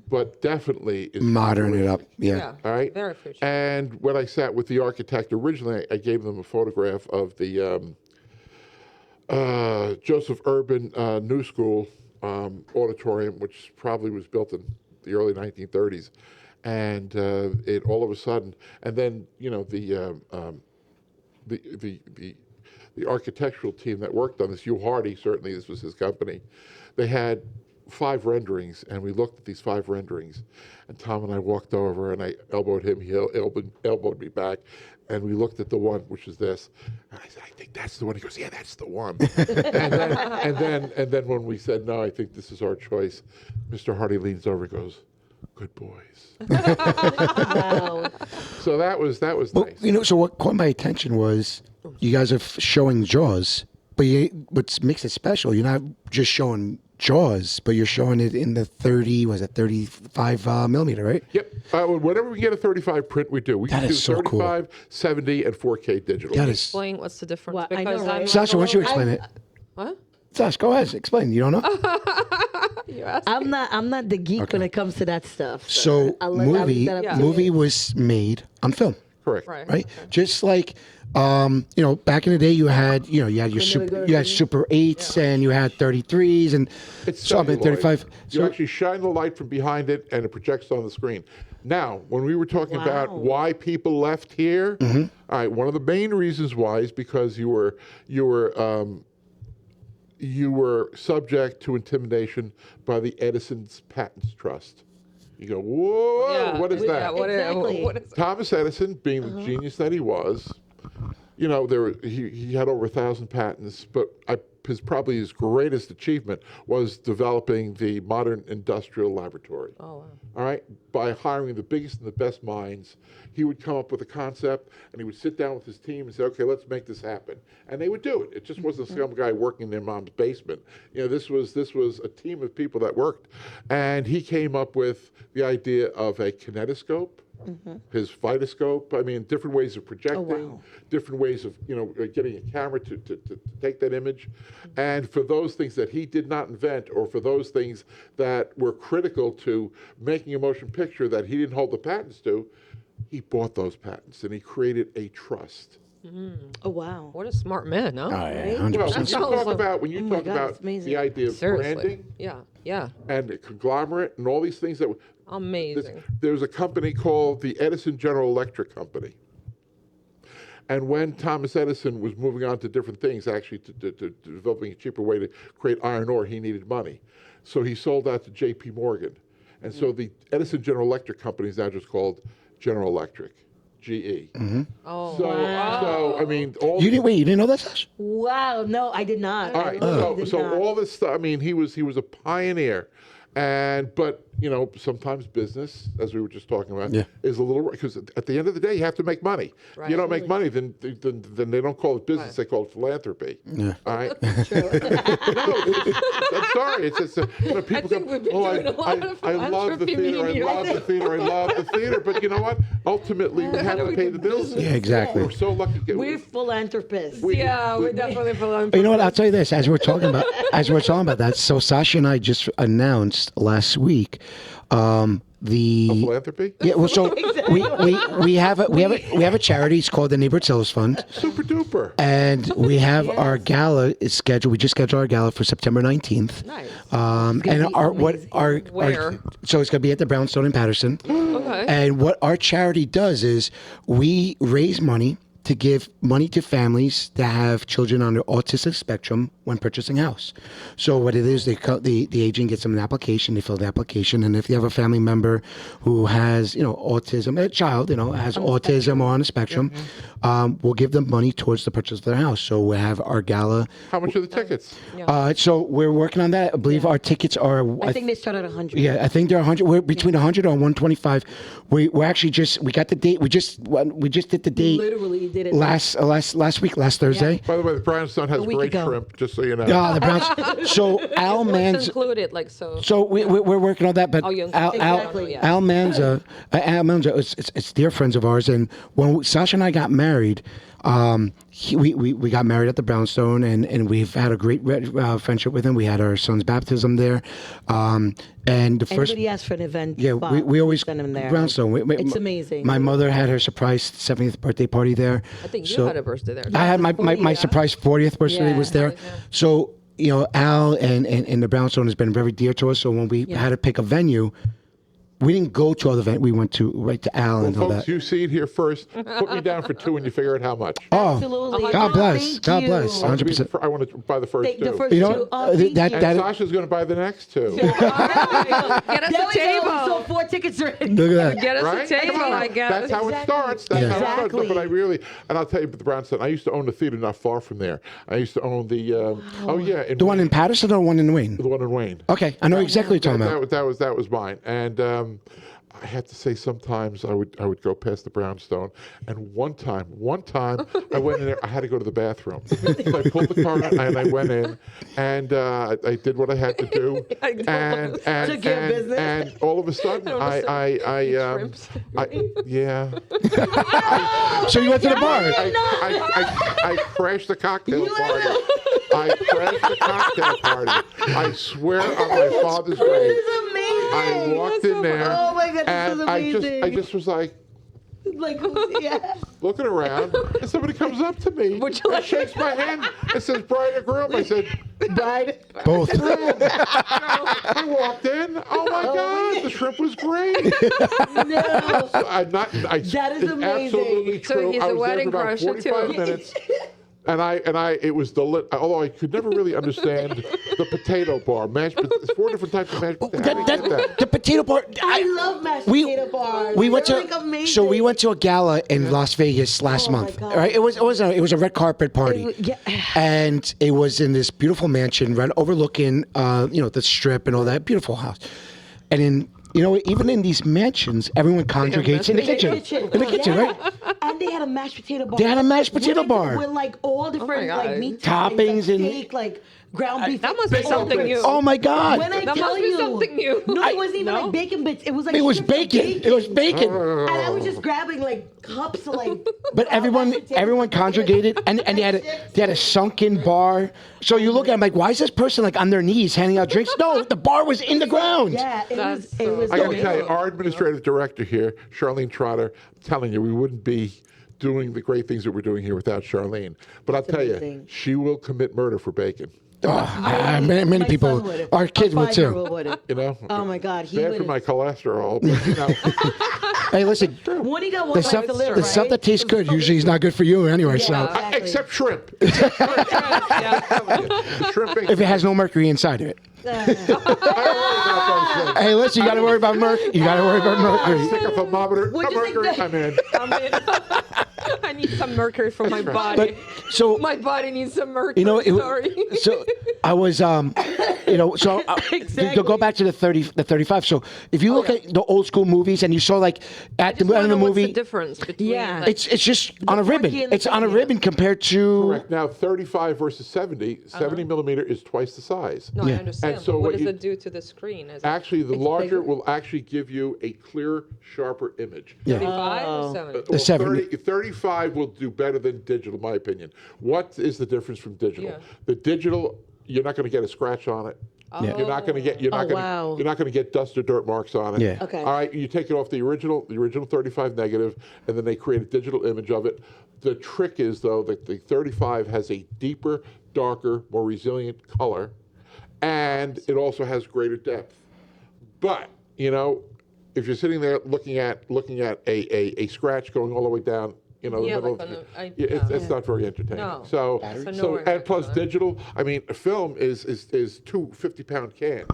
but definitely is Modern it up. futuristic." Yeah. All right. Very futuristic. And when I sat with the architect originally, I gave them a photograph of the Joseph Urban New School auditorium, which probably was built in the early 1930s, and it all of a sudden, and then the architectural team that worked on this, Hugh Hardy, certainly this was his company, they had 5 renderings, and we looked at these 5 renderings, and Tom and I walked over, and I elbowed him, he elbowed me back, and we looked at the one, which is this, and I said, "I think that's the one." He goes, "Yeah, that's the one." and then when we said, "No, I think this is our choice," Mr. Hardy leans over and goes, "Good boys." Wow. So that was nice. So what caught my attention was you guys are showing Jaws, but what makes it special, you're not just showing Jaws, but you're showing it in the 35 millimeter, right? Yep. Whenever we get a 35 print, we do. We That can do is so cool. 35, 70, and 4K digital. That is. Explain what's the difference. Well, I know, because right? I'm Sasha, why don't you explain it? What? Sasha, go ahead. Explain. You don't know? You asked I'm not the geek when it comes to that stuff. So I'll let movie that up to movie you. was made on film, Correct. Right. right? Just like back in the day, you had your Super 8s and you had 33s and It's so I mean celluloid. 35. You So actually shine the light from behind it, and it projects on the screen. Now, when we were talking about why people left here, all right, one of the main reasons why is because you were subject to intimidation by the Edison's Patents Trust. You go, whoa, Yeah. what is Yeah, that? Exactly. what is Thomas Edison, being the genius that he was, he had over 1,000 patents, but probably his greatest achievement was developing the modern industrial laboratory. Oh, wow. All right, by hiring the biggest and the best minds, he would come up with a concept, and he would sit down with his team and say, "Okay, let's make this happen," and they would do it. It just wasn't some guy working in their mom's basement. This was a team of people that worked, and he came up with the idea of a kinetoscope. His Vitascope, different ways of projecting, different ways of, getting a camera to take that image. And for those things that he did not invent, or for those things that were critical to making a motion picture that he didn't hold the patents to, he bought those patents and he created a trust. Oh wow. What a smart man, huh? Oh, yeah, Right? 100%. Well, when you talk God, about it's amazing. the idea of Seriously. branding Yeah. and a conglomerate and all these things Amazing. there's a company called the Edison General Electric Company. And when Thomas Edison was moving on to different things, actually to developing a cheaper way to create iron ore, he needed money. So he sold out to J.P. Morgan. And so the Edison General Electric company is now just called General Electric, GE. Oh, So I mean, all You didn't know that, Sash? Wow, no, I did not. all I right. really did So not. all this stuff. I mean, he was a pioneer, but sometimes business, as we were just talking about, is a little, because at the end of the day, you have to make money. If you don't make money, then they don't call it business; they call it philanthropy. Yeah. All right. True. I'm sorry. It's just people I think we've been go, doing a lot of I love the philanthropy theater. I media." love the theater. I love the theater. But you know what? Ultimately, we have to pay the bills. Yeah, exactly. We're so lucky. We're philanthropists. Yeah, we're definitely philanthropists. You know what? I'll tell you this. As we're talking about that. So Sasha and I just announced last week the Philanthropy? Yeah, well, so we have a charity. It's called the Neighborhoodsellers Fund, Super duper. and we have our gala is scheduled. We just scheduled our gala for September 19th. Nice. And be Where? so it's going to be at the Brownstone in Patterson. Okay. And what our charity does is we raise money to give money to families that have children on the autistic spectrum when purchasing a house. So what it is, the agent gets them an application, they fill the application, and if you have a family member who has, autism, a child, has autism or on the spectrum, we'll give them money towards the purchase of their house. So we have our gala. How much are the tickets? So we're working on that. I believe our tickets are. I think they start at 100. Yeah, I think they're 100. We're between 100 or 125. We're actually we got the date. We just did the date. Literally did it last week, last Thursday. By the way, the Brownstone has great ago. shrimp, just so you know. The Browns. So Al What's Manza. included, like so. So we're working on that, but you Exactly. Al Manza, it's dear friends of ours, and when Sasha and I got married, we got married at the Brownstone, and we've had a great friendship with him. We had our son's baptism there, and the first. Anybody asks for an event, Yeah, we always send them there. Brownstone. It's amazing. My mother had her surprise 70th birthday party there. I think you had a birthday there. I had my surprise 40th birthday was there. Yeah. So Al and the Brownstone has been very dear to us. So when we had to pick a venue, we didn't go to other venues. We went right to Al and all Folks, that. you see it here first. Put me down for 2 and you figure out how much. Absolutely. God bless. Thank God you. bless. 100%. I want to buy the first The 2. first You know, two. Oh, thank that- you. And Sasha's going to buy the next 2. Get us There a we go. table. So 4 tickets are in. Look at that. Get us Right? a table, Come on. I guess. That's how it Exactly. starts. That's how it starts. Exactly. But and I'll tell you, the Brownstone, I used to own the theater not far from there. I used to own the, The one in Patterson or one in Wayne? the one in Wayne. Okay, I know exactly what you're talking about. That was mine. And I have to say, sometimes I would go past the Brownstone, and one time I went in there. I had to go to the bathroom, so I pulled the car out and I went in, and I did what I had to do, and Took care of business. and all of a sudden Shrimps. So you went to the bar. I crashed the cocktail party. I crashed the cocktail party. I swear on my father's grave. This is amazing. I walked in there, Oh my God, this and is I amazing. just was like Like, yeah. looking around, and somebody comes up to me and shakes my hand and says, "Bride or groom?" I said, Bride. Both. I walked in. Oh my God, the shrimp was great. No. That is it's amazing. absolutely So true. he's I a was there wedding for about crusher, too. 45 minutes. And it was although I could never really understand the potato bar. There's 4 different types of mashed potatoes. How do you get that? The potato bar. I love mashed potato bars. We went They're, to like, amazing. so we went to a gala in Las Vegas last Oh, my month. God. Right? It was a red carpet party. Yeah. And it was in this beautiful mansion right overlooking the strip and all that beautiful house. And in even in these mansions, everyone congregates in the kitchen. In the kitchen, right? And they had a mashed potato bar. They had a mashed potato bar. With like all different God. like meat Toppings and- steak, like ground beef. That must be something new. Oh my God! When I That tell must be you, something new. No, it wasn't even No? like bacon bits. It was like It was strips of bacon. It was bacon. And I was just grabbing like cups of like. But everyone congregated, and they had a sunken bar. So you look at them like, why is this person like on their knees handing out drinks? No, the bar was in the ground. Yeah, it That's was. It was. I got to amazing. tell you, our administrative director here, Charlene Trotter, I'm telling you, we wouldn't be doing the great things that we're doing here without Charlene. But I'll tell you, amazing. she will commit murder for bacon. Many My people, son would. our kids would too. 5-year-old would. You know. Oh my God, he Bad for would. my cholesterol, but you know. Hey, listen, When he got one the life stuff, to live, the stuff right? that tastes good usually is not good for you anyway. So Exactly. Except shrimp. Yeah. Shrimp ain't if it has no mercury inside of it. I don't worry about those things. Hey, listen, you got to worry about mercury. You got to worry about mercury. Stick a thermometer. What'd No you think mercury. that- I'm in. I need some mercury for my But body. so My body needs some mercury. you know, sorry. so I was, to go back to the 35. So if you look at the old school movies and you saw like at the end of the What's movie, the difference between? Yeah. like, it's just on a ribbon. key and the It's on a thing, ribbon compared to. Correct. Now, 35 versus 70. 70 millimeter is twice the size. no, I understand. And so but what what does you- it do to the screen? Is it Actually, the larger bigger. will actually give you a clearer, sharper image. 35 or 70? Well, 70. 35 will do better than digital, in my opinion. What is the difference from digital? Yeah. The digital, you're not going to get a scratch on it. Yeah. You're not going to get wow. you're not going to get dust or dirt marks on it. Yeah. Okay. All right, you take it off the original 35 negative, and then they create a digital image of it. The trick is though that the 35 has a deeper, darker, more resilient color, and it also has greater depth. But you know, if you're sitting there looking at a scratch going all the way down, you know, Yeah, the middle like of on the- I- it's not very entertaining. No. So, So so nowhere and plus near that. digital. I mean, a film is two 50-pound cans.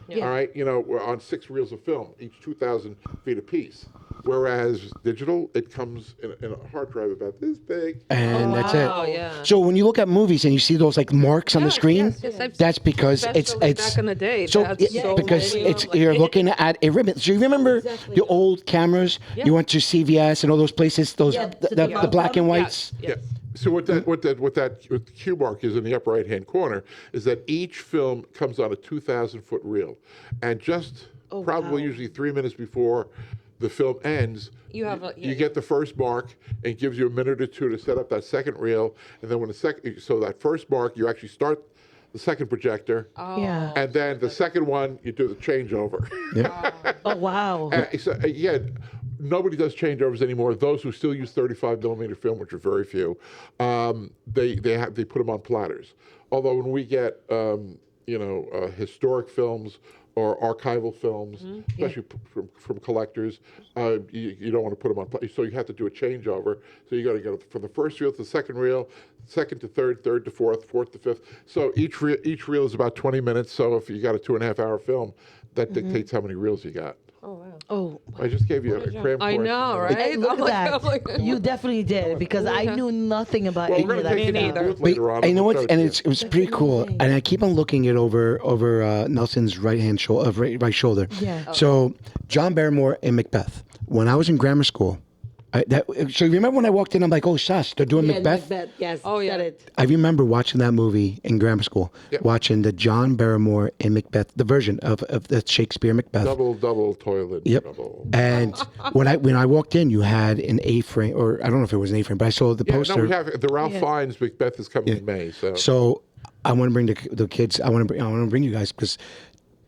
Yeah. All right, you know, we're on 6 reels of film, each 2,000 feet apiece. Whereas digital, it comes in a hard drive about this big. And that's wow, it. yeah. So when you look at movies and you see those like marks on the Yes, screen, yes, I've- that's because especially it's back in the day. So That's so because many, it's like- you're looking at a ribbon. So you remember Exactly. the old cameras? Yeah. You went to CVS and all those places. Those Yeah, the black and whites. Yes. So what the cue mark is in the upper right-hand corner is that each film comes on a 2,000-foot reel, and just probably wow. usually 3 minutes before the film ends, You have a- you get the first mark, and it gives you a minute or two to set up that second reel, and then when that first mark, you actually start the second projector, Yeah. and then the second one you do the changeover. Oh wow. So again, nobody does changeovers anymore. Those who still use 35 millimeter film, which are very few, they put them on platters. Although when we get historic films or archival films, especially from collectors, you don't want to put them on platters. So you have to do a changeover. So you got to go from the first reel to the second reel, second to third, third to fourth, fourth to fifth. So each reel is about 20 minutes. So if you got a 2.5-hour film, that dictates how many reels you got. Oh, wow. Oh, I just gave you a cram I course. know, right? hey, look I'm at like- that. You definitely did because I knew nothing about Well, any we're of going to that. take you stuff. to the booth But later on. I know we'll what, show and it to it was pretty cool. And I keep on looking it over Nelson's right shoulder. Yeah. So John Barrymore in Macbeth. When I was in grammar school, so you remember when I walked in, I'm like, oh, shush, they're doing Yeah, Macbeth. Yes. Oh, yeah. Said it. I remember watching that movie in grammar school, Yeah. watching the John Barrymore in Macbeth, the version of the Shakespeare Macbeth. Double toilet. Yep. Double. And when I walked in, you had an A-frame, or I don't know if it was an A-frame, but I saw the Yeah, poster. no, we have the Ralph Fiennes Macbeth is coming in May. So, So I want to bring the kids. I want to bring you guys because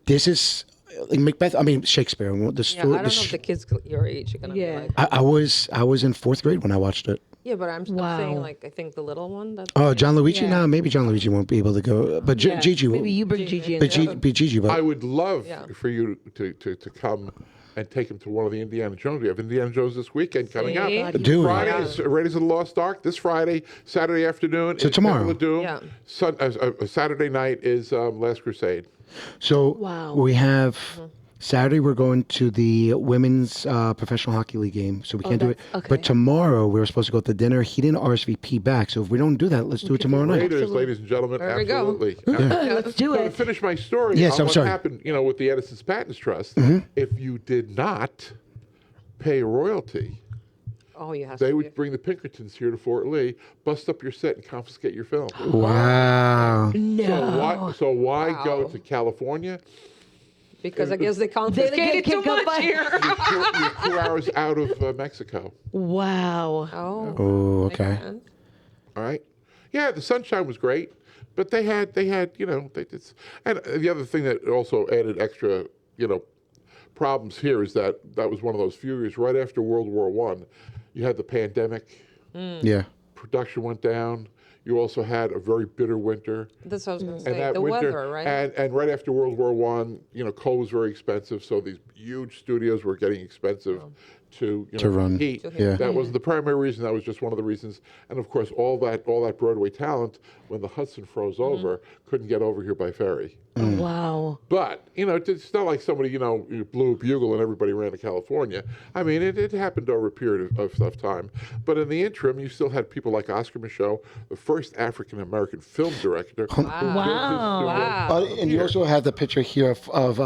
this is like Macbeth. I mean Shakespeare. The Yeah, I story. don't know if the kids your age are gonna Yeah. be like. I was in 4th grade when I watched it. Yeah, but I'm Wow. saying like I think the little one. That's Oh, John Luigi. Yeah. Now maybe John Luigi won't be able to go, but Yeah. Gigi will. Maybe you bring Gigi in. But Gigi. But I would love Yeah. for you to come and take him to one of the Indiana Jones. We have Indiana Jones this weekend coming up. See? Dude. Friday is Raiders of the Lost Ark. This Friday, Saturday afternoon So is tomorrow. Temple of Doom. Yeah. Saturday night is Last Crusade. so Wow. we have. Saturday we're going to the women's professional hockey league game, so we can't do it. that's- okay. But tomorrow we were supposed to go to dinner. He didn't RSVP back, so if we don't do that, let's do it tomorrow night. Raiders, ladies and gentlemen, There we go. absolutely. Let's do So to it. finish my story Yes, on I'm what sorry. happened, with the Edison's Patents Trust, if you did not pay a royalty, Oh, you have they to. would bring the Pinkertons here to Fort Lee, bust up your set, and confiscate your film. Wow. So why go Wow. to California? Because I guess they confiscated too can't come much by. here. You're 2 hours out of Mexico. Wow. Oh. Oh, okay. And All right. Yeah, the sunshine was great, but they had and the other thing that also added extra problems here is that was one of those few years right after World War I. You had the pandemic. Yeah. Production went down. You also had a very bitter winter. That's what I was going to And say. that The winter, weather, right? and right after World War I, coal was very expensive, so these huge studios were getting expensive to run. heat. Yeah. That wasn't the primary reason. That was just one of the reasons. And of course, all that Broadway talent, when the Hudson froze over, couldn't get over here by ferry. Wow. But it's not like somebody blew a bugle and everybody ran to California. I mean, it happened over a period of time. But in the interim, you still had people like Oscar Micheaux, the first African American film director. Wow. And you also have the picture here of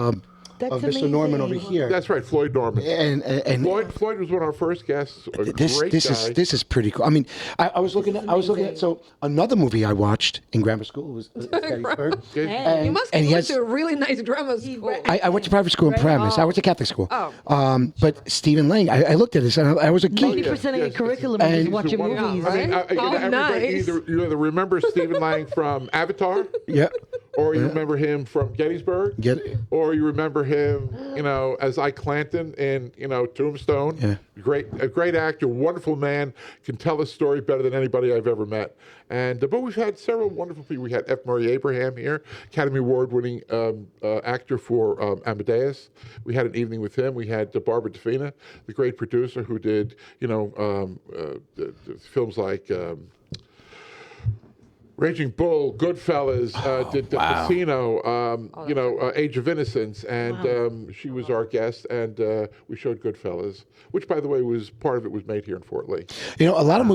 That's Mr. amazing. Norman over here. That's right, Floyd Norman. And Floyd was one of our first guests. A great guy. This is pretty cool. I mean, I was looking at so another movie I watched in grammar school was Gettysburg. Okay. You must and have he went has- to a really nice drama school. I went to private school in Paramus. I went to Catholic school. Oh. But Stephen Lang, I looked at this and I was a kid. 90% of your Yes, curriculum and- is watching He's a movies. I mean, Right? everybody Nice. you either remember Stephen Lang from Avatar, Yeah. or you remember him from Gettysburg, Get it? or you remember him, as Ike Clanton in, Tombstone. Yeah. A great actor, wonderful man, can tell a story better than anybody I've ever met. And but we've had several wonderful people. We had F. Murray Abraham here, Academy Award-winning actor for Amadeus. We had an evening with him. We had Barbara DeFina, the great producer who did, the films like. Raging Bull, Goodfellas, did the Casino, Age of Innocence, and she was our guest, and we showed Goodfellas, which, by the way, part of it was made here in Fort Lee. A lot of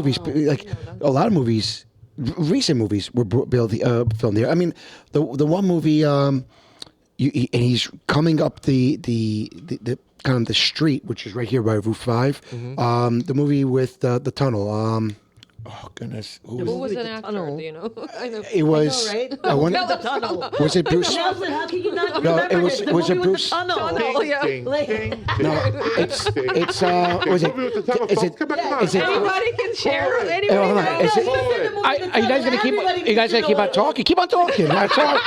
movies, recent movies were filmed there. I mean, the one movie, and he's coming up the kind of the street, which is right here by Roof 5. The movie with the tunnel. Oh goodness! Who was an actor? Do you know? I know. It was. right? I wonder, The tunnel. was it Bruce? Nelson, how can you not No, remember it was- this? The was it movie with Bruce? the tunnel. Tunnel, yeah. It's was it? Movie with the tunnel, Is folks. it? Come back on. Is it? Anybody can share. Hold Anybody hold on. knows. Is it- He said the movie with the Are you guys tunnel. gonna keep? Everybody You guys needs to gonna keep know on it. talking? Keep on talking. That's all.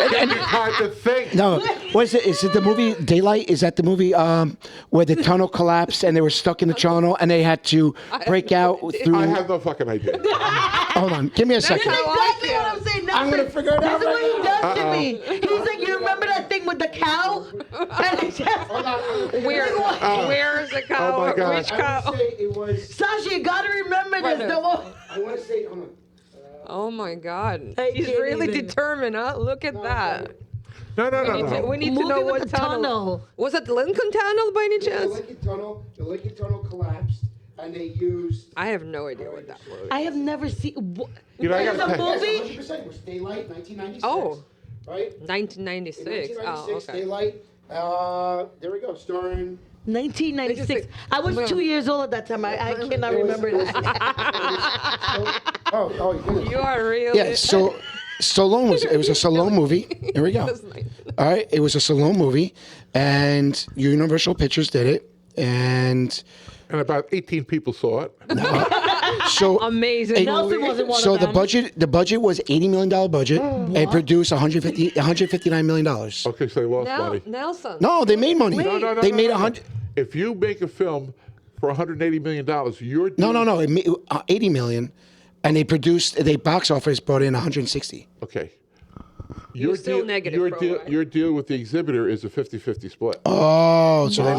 Give me time to think. No, what is it? Is it the movie Daylight? Is that the movie where the tunnel collapsed and they were stuck in the tunnel and they had to break out through? I have no fucking idea. Hold on, give me a second. how I Exactly feel. what I'm saying. I'm gonna figure it out This is what he right does to me. He's like, you remember that thing with the cow? And it's just, Where is the cow? Oh my God. Which cow? It was. Sasha, you gotta remember this. The one. I want to say. Hold on. Oh my God. I He's can't really even. determined, huh? Look at that. No. We need to Movie know with what the tunnel. Was it Lincoln Tunnel by any chance? The Lincoln Tunnel collapsed, and they used. I have no idea what that was. I have never seen. I There's gotta a tell you. movie. 100%. It was Daylight, 1996. Oh. Right. 1996. Oh, okay. Daylight. There we go. Starring. 1996. I was 2 years old at that time. I cannot remember that. Oh, you did it. You are really. Yeah. So, Stallone it was a Stallone movie. Here we go. That's nice. All right. It was a Stallone movie, and Universal Pictures did it, and And about 18 people saw it. so Amazing. Nelson wasn't one So of them. the budget was $80 million budget, and produced $159 million. Okay, so they lost money. Nelson. No, they made money. No, They made no. 100. If you make a film for $180 million, you're No. It made 80 million, and they box office brought in 160. Okay. You're still negative, bro, right? Your deal with the exhibitor is a 50-50 split. Oh, so they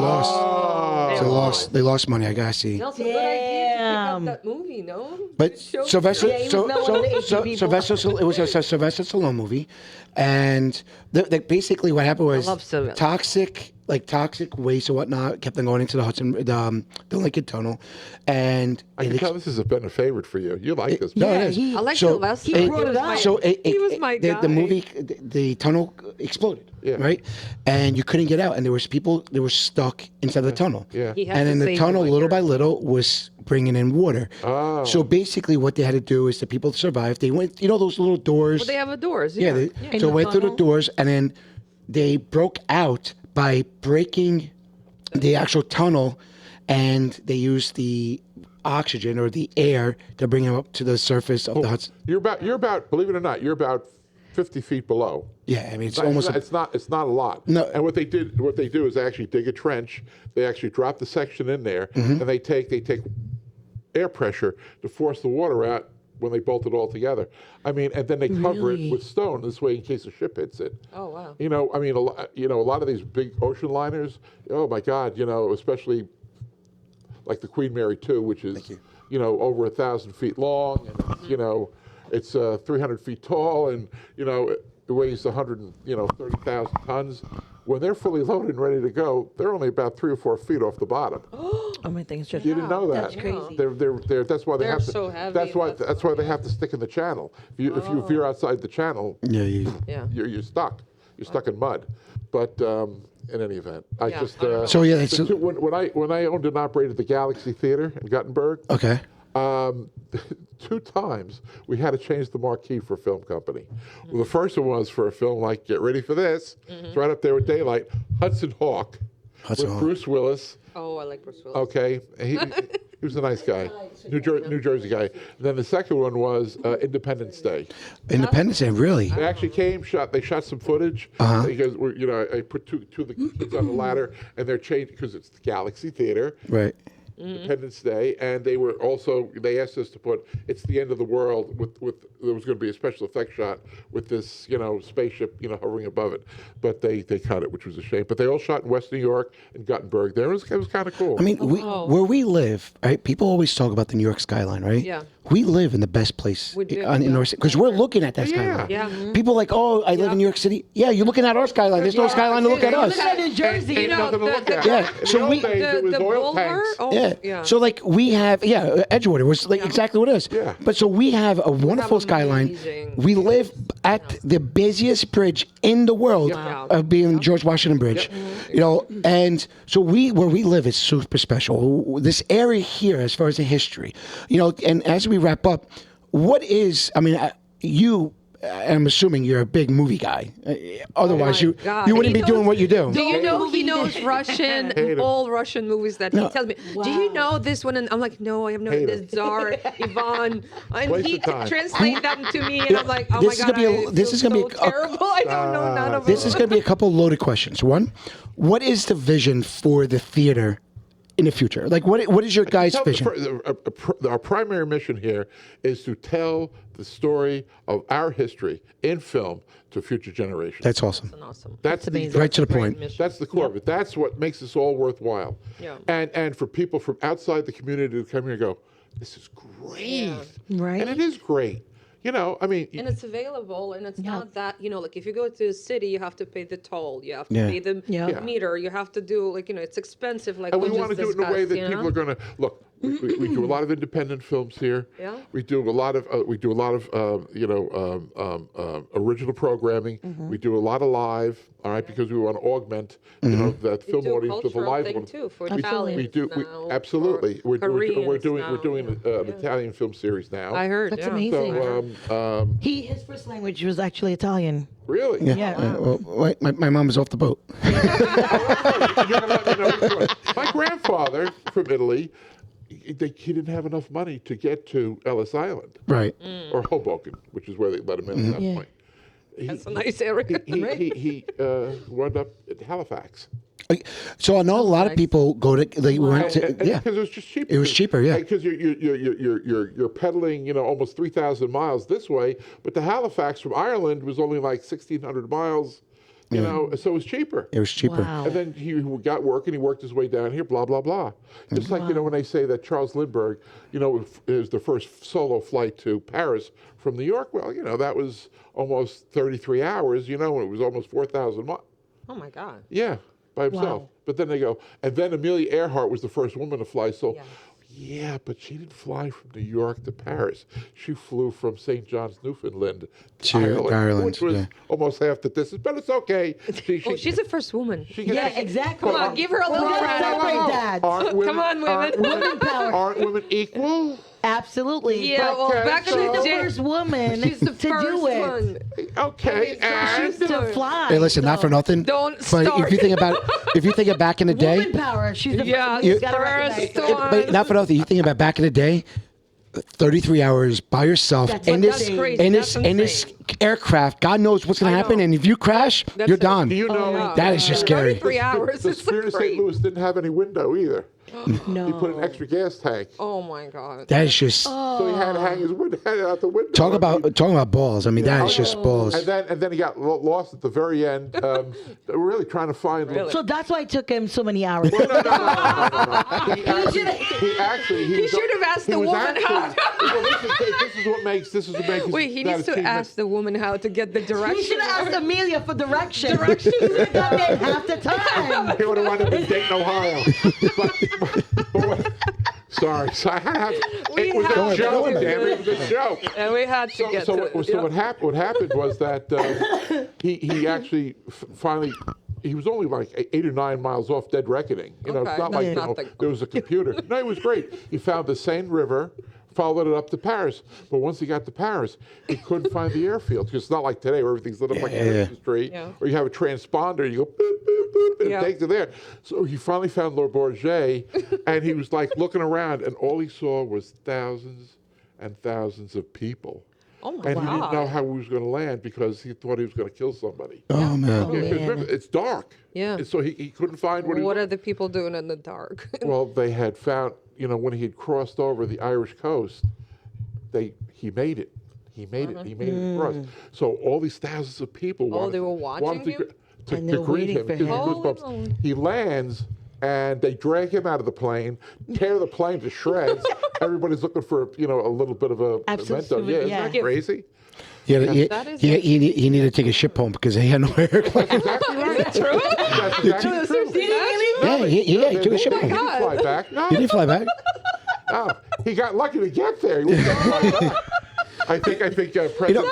lost. They lost money. I gotta see. Nelson, good idea to pick Damn. up that movie, no? But Show- Sylvester, Yeah, he was not one of the 80 people. It was a Sylvester Stallone movie, and basically what happened was love Sylvester. toxic waste and whatnot kept on going into the Hudson, the Lincoln Tunnel, and I can tell this has been a favorite for you. You like this. no, Yeah, it is. he- I like So Sylvester. he brought it up. He was my the guy. movie, the tunnel exploded, Yeah. right? And you couldn't get out, and there was people that were stuck inside the tunnel. Yeah. He had And to then the save tunnel, them, I little heard. by little, was bringing in water. Oh. So basically, what they had to do is the people survived. They went, those little doors. Well, they have doors. Yeah, Yeah. they, so the went through the tunnel? doors, and then they broke out by breaking the actual tunnel, and they used the oxygen or the air to bring them up to the surface of the Hudson. You're about, believe it or not, you're about 50 feet below. Yeah, I mean it's It's almost. not, it's not a lot. No. And what they do is they actually dig a trench. They actually drop the section in there, Mm-hmm. and they take air pressure to force the water out when they bolt it all together. I mean, and then they cover it with stone this way in case a ship hits it. Oh wow. You know, I mean, a lot of these big ocean liners. Oh my God, you know, especially like the Queen Mary 2, which is over 1,000 feet long, and you know, it's 300 feet tall, and you know, it weighs 30,000 tons. When they're fully loaded and ready to go, they're only about 3 or 4 feet off the bottom. Oh my thing is just. You didn't know that? That's crazy. They're that's why they They're have to. so heavy, That's why that's they have to stick in the channel. If you're outside the channel, you're stuck. You're stuck in mud. But in any event, I just when I owned and operated the Galaxy Theater in Guttenberg. Okay. 2 times we had to change the marquee for a film company. Well, the first one was for a film like, get ready for this, it's right up there with Daylight, Hudson Hawk, with Bruce Willis. Oh, I like Bruce Willis. Okay, he was a nice guy, New Jersey guy. And then the second one was Independence Day. Independence Day, really? They actually they shot some footage because I put two of the kids on the ladder, and they're changed because it's the Galaxy Theater. Right. Independence Day, and they asked us to put "It's the End of the World" with there was going to be a special effects shot with this spaceship hovering above it, but they cut it, which was a shame. But they all shot in West New York and Guttenberg. It was kind of cool. I mean, where we live, right? People always talk about the New York skyline, right? Yeah. We live in the best place in North because we're looking at that skyline. Yeah. People are like, oh, I live in New York City. Yeah, you're looking at our skyline. There's no skyline to look at us. Look at New Jersey. Ain't nothing to look at. Yeah, In so the old days, it was the oil boulevard? tanks. Oh, Yeah. So like we have Edgewater was like exactly what it is. Yeah. But so we have a wonderful skyline. amazing We live at the busiest bridge in the world, being George Washington Bridge. And so where we live is super special. This area here, as far as the history, and as we wrap up, I'm assuming you're a big movie guy. Otherwise, you wouldn't be doing what you do. Do you know he knows Russian, all Russian movies that he tells me, do you know this one? And I'm like, no, I have no idea. Tsar, Ivan. And Waste he of time. translates them to me, and I'm like, oh This is my God, gonna be this is going to be terrible. I don't know none of this them. is going to be a couple loaded questions. One, what is the vision for the theater in the future? Like, what is your guys' vision? Our primary mission here is to tell the story of our history in film to future generations. That's awesome. Awesome. That's amazing. Right to the point. That's the core of it. That's what makes this all worthwhile. Yeah. And for people from outside the community to come here and go, this is great. Right. And it is great. I mean. And it's available, and it's not that, like if you go to a city, you have to pay the toll, you have to pay the meter, you have to do, it's expensive. And we want to do it in a way that people are going to, look, we do a lot of independent films here. Yeah. We do a lot of original programming. We do a lot of live, all right, because we want to augment the film audience with a live one. Too for We do absolutely. We're doing an Italian film series now. I heard. That's amazing. So His first language was actually Italian. really? Yeah. Well, my mom was off the boat. You're gonna let me know which one. My grandfather from Italy. He didn't have enough money to get to Ellis Island. Right. Or Hoboken, which is where they let him in at that point. That's a nice area. He wound up at Halifax. So I know a lot of people go to. They went to. Because it was just cheaper. It was cheaper, yeah. Because you're pedaling, almost 3,000 miles this way, but to Halifax from Ireland was only like 1,600 miles. So it was cheaper. It was cheaper. Wow. And then he got work and he worked his way down here, blah, blah, blah. Just like, when they say that Charles Lindbergh, is the first solo flight to Paris from New York. Well, that was almost 33 hours, and it was almost 4,000 miles. Oh my God. Yeah, by himself. Wow. But then they go, and then Amelia Earhart was the first woman to fly. So, yeah, but she didn't fly from New York to Paris. She flew from St. John's, Newfoundland to Ireland, which was almost half the distance. But it's okay. She's the first woman. Exactly. Come on, give her a little credit. Celebrate that. Come on, women. Women power. Aren't women equal? Absolutely. Yeah, But well, back in she's the the day, first woman she's the to first do it. one. Okay, and To fly. Hey, listen, not for nothing. Don't But start. if you think of back in the day, Woman power. She's the Yeah, you gotta first recognize one. but not for nothing. You think about back in the day, 33 hours by yourself That's in this crazy. in That's this aircraft. God knows what's going to happen, and if you crash, you're done. do you know That is just scary. 3 hours. the It's Spirit of great. St. Louis didn't have any window either. No. He put an extra gas tank. Oh my God. That is just So he had to hang his head out the window. talking about balls. I mean, that is just balls. And then he got lost at the very end. They were really trying to find. So that's why it took him so many hours. No. He should have asked the woman how. This is what makes. Wait, he needs to ask the woman how to get the directions. He should have asked Amelia for directions. That made half the time. He would have wound up in Dayton, Ohio. Sorry. It was a joke, damn it. It was a joke. And we had to get to it. So what happened was that he actually finally. He was only like 8 or 9 miles off dead reckoning. You know, Okay. it's not like there was a computer. No, it was great. He found the Seine River, followed it up to Paris. But once he got to Paris, he couldn't find the airfield because it's not like today where everything's lit up like a Christmas tree, or you have a transponder, you go boop, boop, boop, and it takes it there. So he finally found Le Bourget, and he was like looking around, and all he saw was thousands and thousands of people. Oh my And God. he didn't know how he was going to land because he thought he was going to kill somebody. Oh man. Because remember, it's dark. Yeah. And so he couldn't find What are the people doing in the dark? Well, they had found, when he had crossed over the Irish coast, he made it. He made it across. So all these thousands of people they were watching him? to And they were greet waiting him. for Because him. goosebumps. He lands, and they drag him out of the plane, tear the plane to shreds. Everybody's looking for, a little bit of a Absolute memento. Yeah, isn't yeah. that crazy? He needed to take a ship home because he had no airplane. Exactly right. Is it true? That's exactly Seriously, He took a ship He home. didn't fly back. No, He didn't fly back. no. He got lucky to get there. He wasn't gonna fly back. I think President.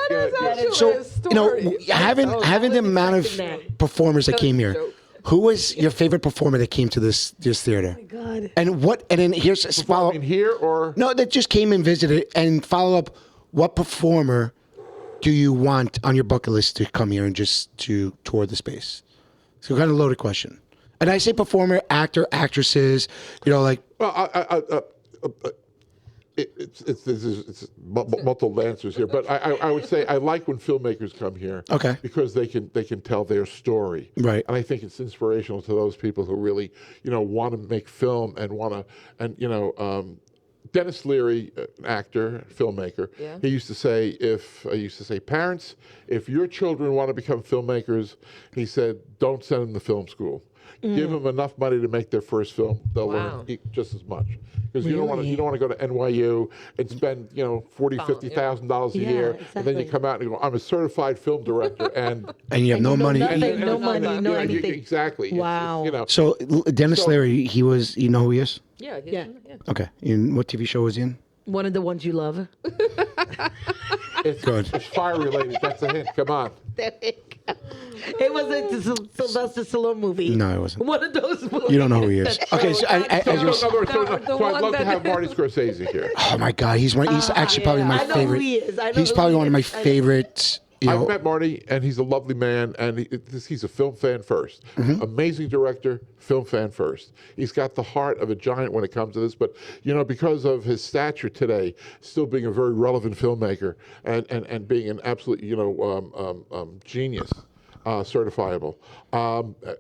Having the amount of performers that came here, who was your favorite performer that came to this theater? Oh God. And then here's a follow. in here or No, that just came and visited. And follow up, what performer do you want on your bucket list to come here and just to tour the space? So kind of loaded question. And I say performer, actor, actresses. Like. Well, it's multiple answers here, but I would say I like when filmmakers come here, Okay. because they can tell their story, Right. And I think it's inspirational to those people who really want to make film and Dennis Leary, an actor, filmmaker, he used to say, parents, if your children want to become filmmakers, he said, don't send them to film school. Give them enough money to make their first film; they'll learn just as much. Because you don't want to go to NYU and spend $40,000-$50,000 a year, and then you come out and go, I'm a certified film director, and You have no money. Nothing, no money, no anything. Exactly. Wow. So Dennis Leary, he was. You know who he is? Yeah. Yeah. Okay. And what TV show was he in? One of the ones you love. It's Good. It's fire related. That's a hint. Come on. It wasn't the Sylvester Stallone movie. No, it wasn't. One of those movies. You don't know who he is. Okay. So, as you were, So I'd love to have Marty Scorsese here. oh my God, he's actually probably my I know favorite. who he is. I know He's who probably he one of my is. I know. favorites. I've met Marty, and he's a lovely man, and he's a film fan first. Amazing director, film fan first. He's got the heart of a giant when it comes to this, but, because of his stature today, still being a very relevant filmmaker and being an absolute, genius, certifiable.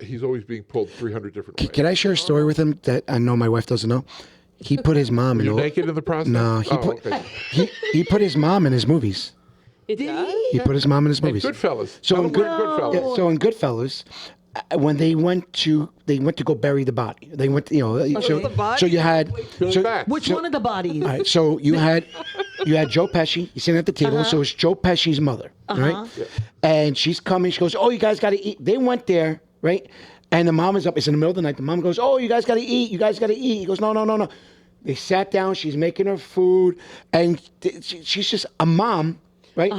He's always being pulled 300 different ways. Can I share a story with him that I know my wife doesn't know? He put his mom in. You're naked in the process? No, he put his mom in his movies. It does? He put his mom in his movies. Goodfellas. So in Goodfellas. Yeah, so in Goodfellas, when they went to go bury the body. They went, the body? so you had Which one of the bodies? all right, so you had Joe Pesci. You're sitting at the table. So it's Joe Pesci's mother, right? Yeah. And she's coming. She goes, "Oh, you guys got to eat." They went there, right? And the mom is up. It's in the middle of the night. The mom goes, "Oh, you guys got to eat. You guys got to eat." He goes, "No." They sat down. She's making her food, and she's just a mom, right?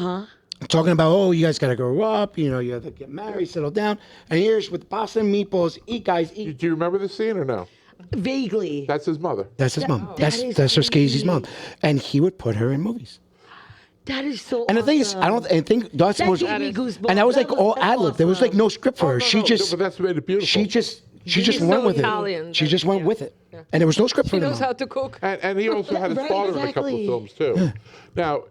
Talking about, oh, you guys got to grow up. You have to get married, settle down. And here's with pasta and meatballs. Eat, guys, eat. Do you remember the scene or no? Vaguely. That's his mother. That's his mom. That's is Scorsese's mom. And he would put her in movies. That is so. And the thing is, I think that That was, gave me goosebumps. and that was like all that's ad lib. There was like no script for her. No, but that's made it beautiful. She just She just She's went so with Italian it. She that- just went yeah. with it. Yeah. And there was no script She for knows them. how to cook. And he also had his Right, father in a couple of exactly. films too. Now,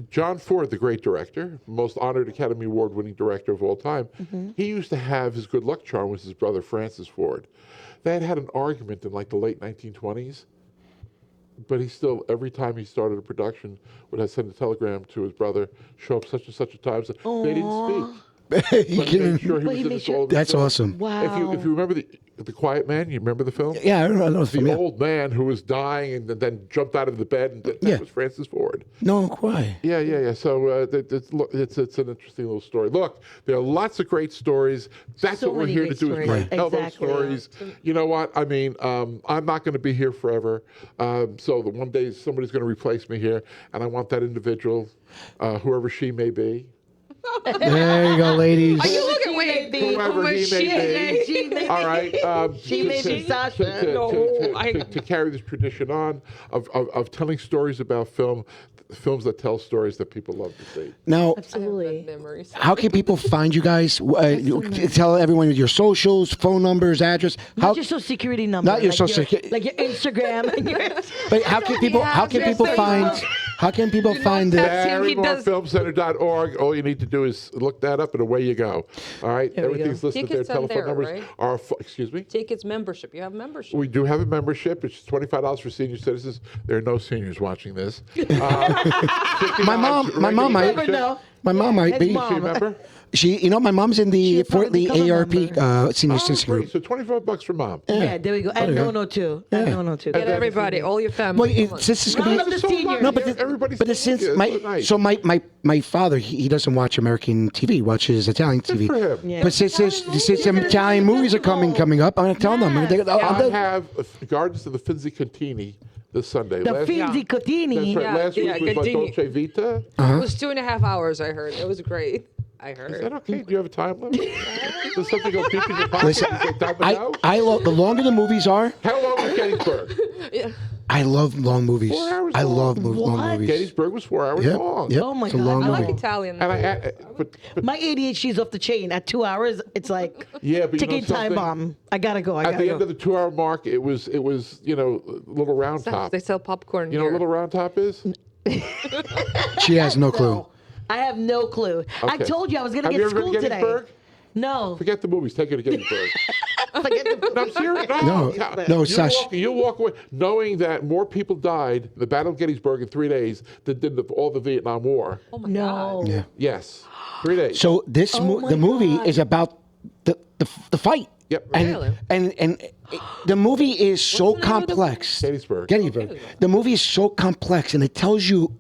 John Ford, the great director, most honored Academy Award-winning director of all time, he used to have his good luck charm with his brother Francis Ford. They had an argument in like the late 1920s, but he still, every time he started a production, would send a telegram to his brother, show up such and such a time. So they didn't speak. You But he kidding? made sure he But was he in made this sure- all of his That's films. awesome. Wow. If you remember the Quiet Man, you remember the film? Yeah, I know the The film. Yeah. old man who was dying and then jumped out of the bed, and that Yeah. was Francis Ford. No, why? Yeah. So it's an interesting little story. Look, there are lots of great stories. That's So what we're many here great to do, is stories. tell those Exactly. stories. You know what? I mean, I'm not going to be here forever. So one day somebody's going to replace me here, and I want that individual, whoever she may be. There you go, ladies. Are you looking? Wait, Whoever he may She may be. All right. She may be Sasha. To carry this tradition on of telling stories about films that tell stories that people love to see. Now, Absolutely. memories. how can people find you guys? Tell everyone your socials, phone numbers, address. Not your social security number. Not your like social like your Instagram. And your, But how can people? How can people find? How can people find the? He does- BarrymoreFilmCenter.org. All you need to do is look that up, and away you go. All right, There we everything's go. listed there. Tickets on Telephone there, numbers right? are. Excuse me. Tickets membership. You have membership. We do have a membership. It's $25 for senior citizens. There are no seniors watching this. My mom might. never know. My mom might be. His mom. She a member? She, my mom's in the She'll Fort probably Lee become a ARP senior citizen Great. group. So $25 for mom. yeah, there we go. And no too. And no too. Get everybody, all your family. Well, Come on. this is gonna None be. of the So seniors. nice. No, but Everybody's but since so my nice. so my father he doesn't watch American TV, he watches Italian TV. for him. Yeah. But since some Italian movies are coming up, I'm gonna tell them. I have Gardens of the Finzi Contini this Sunday. The Last- Finzi Cotini. That's right. Yeah, Last week yeah, was La Contini. Dolce Vita. Uh-huh. It was 2.5 hours, I heard. It was great. I Is that heard. okay? Do you have a time limit? Does something go deep in your pocket? Listen, and you say, "Time to go?" the longer the movies are, How long was Gettysburg? I love long movies. 4 hours I long. love long What? movies. Gettysburg was 4 hours Yep, long. yep. Oh my It's a God. long I like movie. Italian. And movies. but My ADHD's off the chain. At 2 hours, it's like yeah, but you know ticking time something? bomb. I gotta go. I At gotta the go. end of the 2 hour mark, it was Little Round Top. They sell popcorn You know here. what Little Round Top is? She has no clue. I have no clue. I Okay. told you I was gonna Have get you ever been school to today. Gettysburg? No. Forget the movies. Take her to Gettysburg. Forget the- No, I'm serious. No, You'll Sash. You'll walk away knowing that more people died in the Battle of Gettysburg in 3 days than did all the Vietnam War. Oh my No. God. Yeah. Yes, 3 days. So this my the movie God. is about the fight. Yep. Really? And the movie is so What's the name of the complex. Gettysburg. Gettysburg. The movie is so complex, and it tells you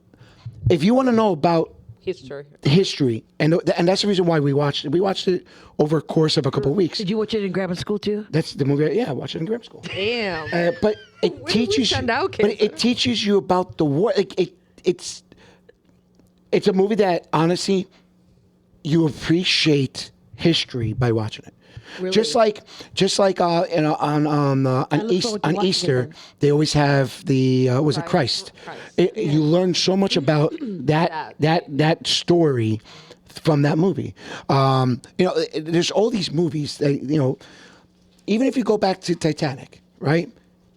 if you want to know about History. history, and that's the reason why we watched it. We watched it over a course of a couple of weeks. Did you watch it in grammar school too? That's the movie. Yeah, I watched it in grammar school. Damn. But it Where do we teaches you. send out But kids? it teaches you about the war. It's a movie that honestly you appreciate history by watching it. Really? Just like on look forward to watching Easter, it then. they always have the was it Christ? You learn so much about that story from that movie. There's all these movies that even if you go back to Titanic, right?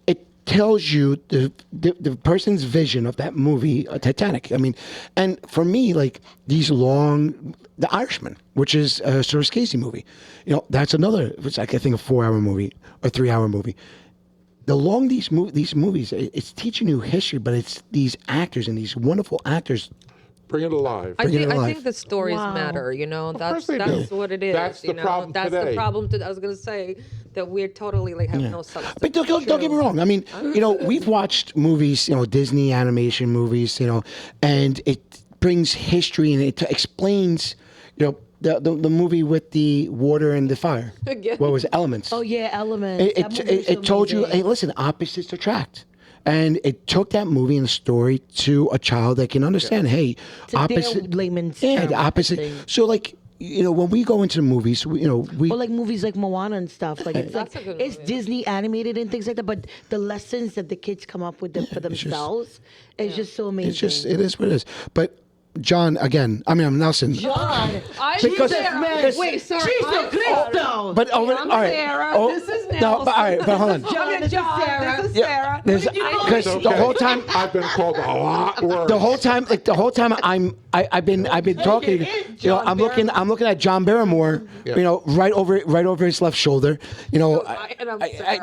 It tells you the person's vision of that movie, Titanic. I mean, and for me, like these long, The Irishman, which is a Scorsese movie, that's another. It's like I think a 4-hour movie or 3-hour movie. The long these movies, it's teaching you history, but it's these actors and these wonderful actors. Bring it alive. I Bring it think, alive. the stories Wow. matter, course That's they do. what it is. That's the problem That's today. the problem. I was going to say that we're totally have no substance. But don't get me wrong. I mean, we've watched movies, Disney animation movies, and it brings history and it explains, the movie with the water and the fire. Again. What was it? Elements? Oh yeah, Elements. That movie was It told you, amazing. hey, listen, opposites attract. And it took that movie and the story to a child that can understand, hey, To opposite. their layman's Yeah, terms, the opposite. thing. So, like, when we go into the movies, we. Or like movies like Moana and stuff. Like That's a good it's movie. Disney animated and things like that. But the lessons that the kids come up with for themselves is just so amazing. It is what it is. But John again. I mean, I'm Nelson. John. I'm Because- Sarah. because- Wait, sorry. Jesus I'm Cristo. But all I'm right. Sarah. Oh, This is no, but all right, but hold on. John, this is Sarah. This is Sarah. Because Okay. the whole time, I've been called a lot worse. the whole time I've been talking. You know, I'm looking at John Barrymore. Yeah. You know, right over his left shoulder. You know, And I'm Sarah.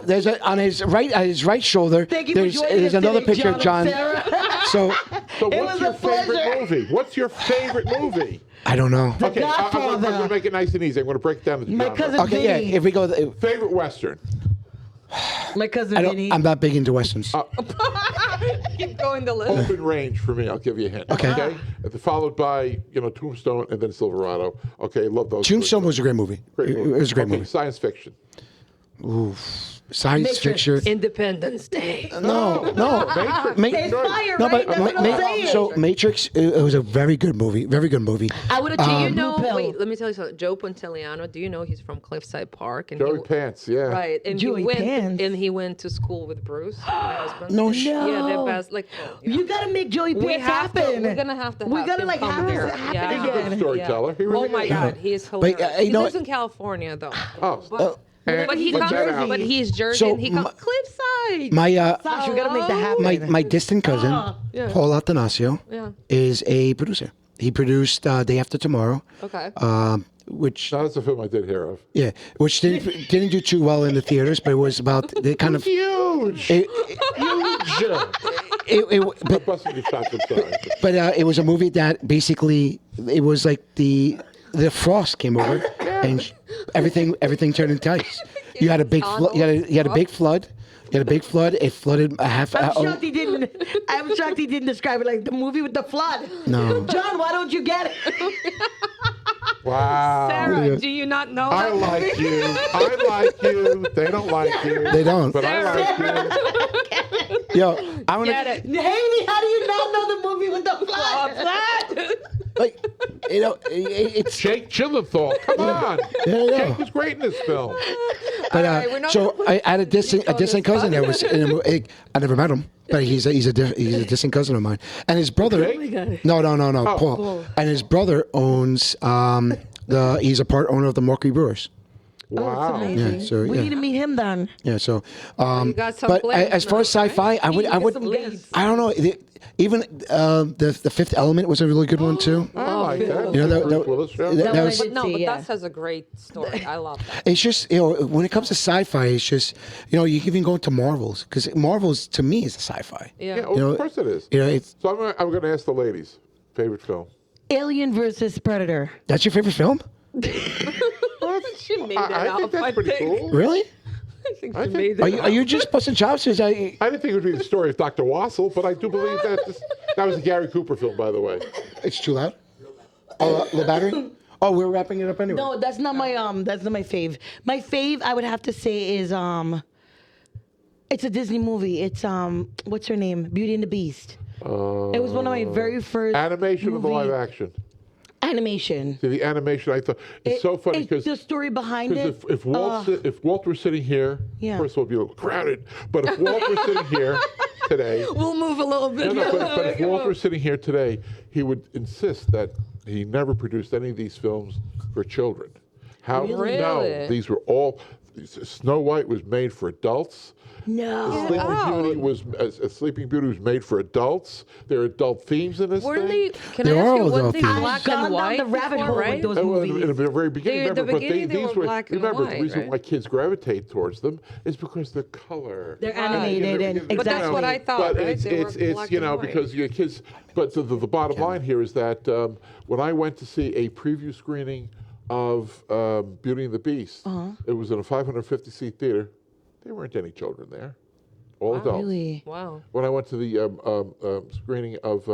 there's a on his right shoulder. Thank you for there's joining there's us another today, picture of John. and Sarah. So So It what's was your a favorite pleasure. movie? What's your favorite movie? I don't know. Okay, I'm Godfather. going to make it nice and easy. I'm going to break it down into My genres. cousin Okay, yeah. Vinny. If we go, Favorite Western? My cousin I Vinny. don't. I'm not big into westerns. Keep going the list. Open Range for me. I'll give you a hint. Okay. Followed by Tombstone and then Silverado. Okay, love those. Tombstone was a great movie. Great movie. It was a great Okay, movie. Science fiction. Science Matrix. fiction. Independence Day. No. Matrix. Ma- They fire, No, right? but That's what I'm saying. so Matrix, it was a very good movie. Very good movie. I would have Do taken you blue know? pill. Wait, let me tell you something. Joe Pantoliano. Do you know he's from Cliffside Park? And Joey Pants, yeah. Right, and Joey Pants. he went to school with Bruce, my husband. No shit. Yeah, they're best. Like, You gotta make Joey we Pants have to. happen. We're gonna have to. We have gotta him like come have here. this happen Yeah. again. Storyteller. He really Oh my is. God, he is But, hilarious. you He know lives what? in California though. Oh, But he But comes. that out. But he's Jersey. So and he comes my- Cliffside. My Sasha, we gotta make that happen. my distant cousin, Yeah. Paul Attanasio, Yeah. is a producer. He produced Day After Tomorrow. Okay. Which no, that's a film I did hear of. which didn't do too well in the theaters, but it was about the kind of Huge. it, Huge. but Busting your chops, I'm sorry. but it was a movie that basically it was like the frost came over and everything turned into ice. You had a big you had a big flood. You had a big flood. It flooded a half. I'm shocked he didn't. I'm shocked he didn't describe it like the movie with the flood. No. John, why don't you get it? Wow. Sarah, do you not know? I that like movie? you. I like you. They don't like you. They don't. But I like you. Yo, I want Get to it. Haley, how do you not know the movie with the flood? like it's Jake Gyllenhaal. Come on. yeah. Jake was great in this film. But right, we're not so gonna I had a distant cousin that was. I never met him, but he's a distant cousin of mine, and his brother. Jake? No, Paul. And his brother owns he's a part owner of the Mercury Brewers. Wow. Amazing. Yeah, so, we yeah. need to meet him then. Yeah, so You got some but plans as far as now, sci-fi, I would some leads. I don't know. Even the Fifth Element was a really good one too. I like that. You know, that- Bruce that- Willis show. that one was- I But no, See, but yeah. that has a great story. I love that. It's just when it comes to sci-fi, it's just you can even go into Marvels because Marvels to me is a sci-fi. Yeah, Yeah. well, of course it is. It's So I'm going to ask the ladies, favorite film. Alien versus Predator. that's your favorite film, She made it I up. think that's pretty cool. really? I think I she think- made it Are you just busting chops? Is that, I didn't think it would be the story of Dr. Wassel, but I do believe that was a Gary Cooper film, by the way. it's too loud? Oh, the battery? Oh, we're wrapping it up anyway. No, that's not my fave. My fave, I would have to say, is it's a Disney movie. It's what's her name? Beauty and the Beast. It was one of my very first Animation or the movie- live action? Animation. See, the animation, I thought, it's so funny It's because the story behind it. if Walt were sitting here, Yeah. first of all, it'd be a little crowded, but if Walt were sitting here today, We'll move a little bit. but if Walt were sitting here today, he would insist that he never produced any of these films for children. How? Really? No, these were all. Snow White was made for adults. No. Sleeping Beauty was made for adults. There are adult themes in this Weren't thing. they? Can They I ask are you? all Weren't they adult black I've gone and white? down the rabbit before, hole right? with those Oh, movies. in the very beginning, They- at the remember, beginning, they these were black and remember, white, the reason right? why kids gravitate towards them is because they're color. They're animated and But But that's exactly. what I thought, But right? it's They were it's black you and know white. because your kids. But the bottom line here is that when I went to see a preview screening of Beauty and the Beast, it was in a 550-seat theater. There weren't any children there, all adults. Really? Wow. When I went to the screening of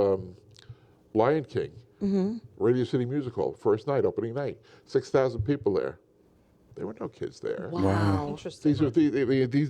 Lion King, Radio City Music Hall, first night, opening night, 6,000 people there. There were no kids there. Wow. Interesting.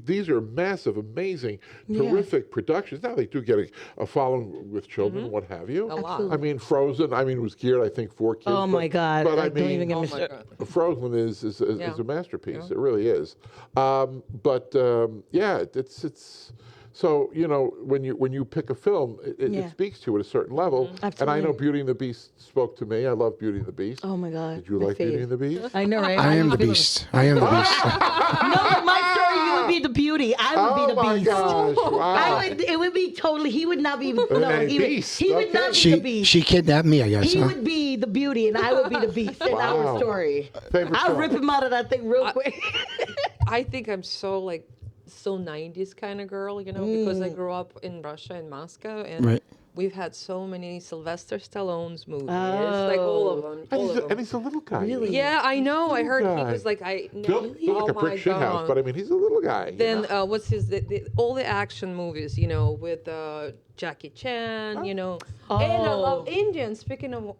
These are massive, amazing, terrific productions. Now they do get a following with children, what have you. A lot. I mean, Frozen. I mean, it was geared, I think, for kids. Oh my God! But I don't even mean, get me Oh my started. God. Frozen is Yeah. a masterpiece. It really is. Yeah, it's So when you pick a film, it speaks to you at a certain level. And I Absolutely. know Beauty and the Beast spoke to me. I love Beauty and the Beast. Oh my God. Did you my like Beauty fave. and the Beast? I know, right? I am the beast. I am the beast. No, my story, you would be the beauty. I would be the my beast. gosh! Wow. It would be totally. He would not be. No, Beast, he would not be the beast. She kidnapped me, I guess. He Huh? would be the beauty, and I would be the beast in our story. Favorite I'll song? rip him out of that thing real quick. I think I'm so 90s kind of girl, because I grew up in Russia, in Moscow, and Right. we've had so many Sylvester Stallone's movies, like all of them. And he's a little guy. Really? Yeah, I know. I heard guy. he was like, Built like a brick shit house, but I mean, he's a little guy. Then what's his all the action movies, with Jackie Chan, And I love Indian. Speaking of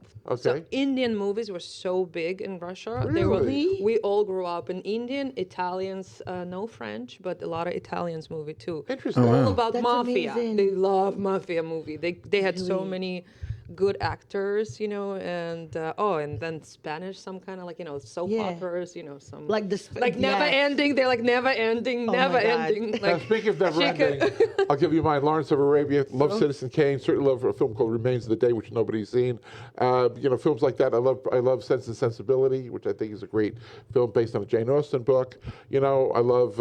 Indian movies were so big in Russia. Really? We all grew up in Indian, Italians, no French, but a lot of Italians movie too. Interesting. All about That's mafia. amazing. They love mafia movie. They had so many good actors, and then Spanish, some kind of soap operas, some Like the never ending. They're like never ending, never my God. ending. Now, Like speaking of never ending, I'll give you mine. Lawrence of Arabia, love Citizen Kane, certainly love a film called Remains of the Day, which nobody's seen. Films like that. I love Sense and Sensibility, which I think is a great film based on a Jane Austen book. I love,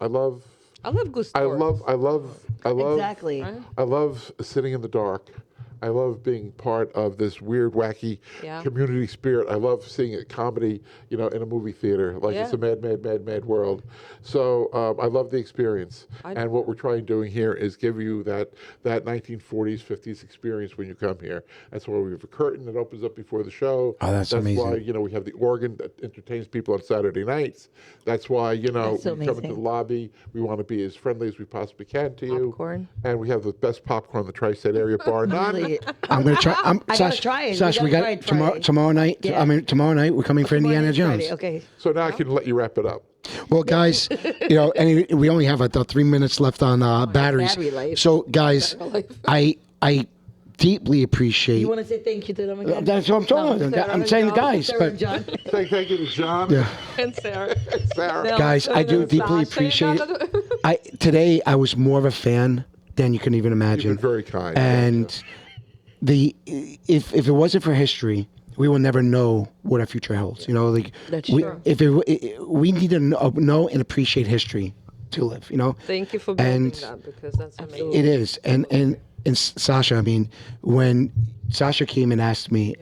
I love good stories. I love Exactly. Right? I love sitting in the dark. I love being part of this weird, wacky community spirit. I love seeing a comedy, in a movie theater. Like it's a mad world. So I love the experience. And what we're trying doing here is give you that 1940s, 50s experience when you come here. That's why we have a curtain that opens up before the show. Oh, that's amazing. Why, we have the organ that entertains people on Saturday nights. That's why, we come into the lobby. We want to be as friendly as we possibly can to you. Popcorn. And we have the best popcorn in the tri-state area, bar none. Really. I'm gonna try. I gotta try it. Sash, we got tomorrow night. Yeah. Tomorrow night we're coming for Indiana Jones. Friday. Okay. So now I can let you wrap it up. Well, guys, we only have about 3 minutes left on batteries. battery life. So, guys, I deeply appreciate. You want to say thank you to them again? That's what I'm talking about. I'm saying the guys, Sarah but and John. Say thank you to John. yeah, And Sarah. Sarah. guys, I do deeply appreciate it. Today I was more of a fan than you can even imagine. You've been very kind. And if it wasn't for history, we will never know what our future holds. That's we, true. we need to know and appreciate history to live. Thank you for building And that, because that's amazing. it is. And Sasha, I mean, when Sasha came and asked me,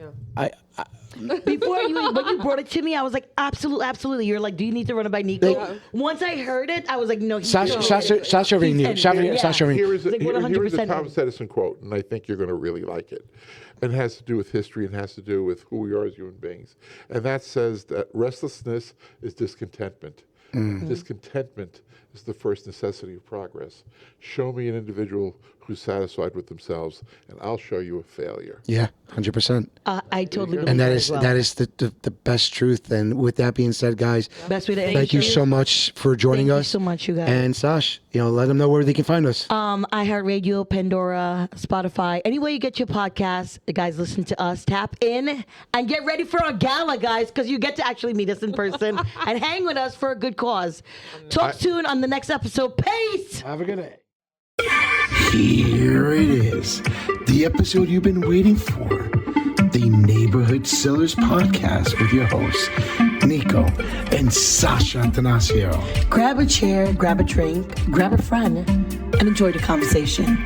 When you brought it to me, I was like, absolutely. You're like, do you need to run it by Nico? Once I heard it, I was like, no. Sasha already knew. Sasha already knew. Here is Like a 100% Thomas Edison quote, and I think you're going to really like it. And it has to do with history and has to do with who we are as human beings. And that says that restlessness is discontentment. Discontentment is the first necessity of progress. Show me an individual who's satisfied with themselves, and I'll show you a failure. Yeah, 100%. I totally believe And that that is as well. that is the best truth. And with that being said, guys, Best way to end thank you the show. so much for joining Thank you us. so much, you guys. And Sash, let them know where they can find us. iHeartRadio, Pandora, Spotify, anywhere you get your podcasts, guys, listen to us. Tap in and get ready for our gala, guys, because you get to actually meet us in person and hang with us for a good cause. Talk soon on the next episode. Peace. Have a good day. Here it is, the episode you've been waiting for. The Neighborhoodsellers podcast with your hosts, Nico and Sasha Attanasio. Grab a chair, grab a drink, grab a friend, and enjoy the conversation.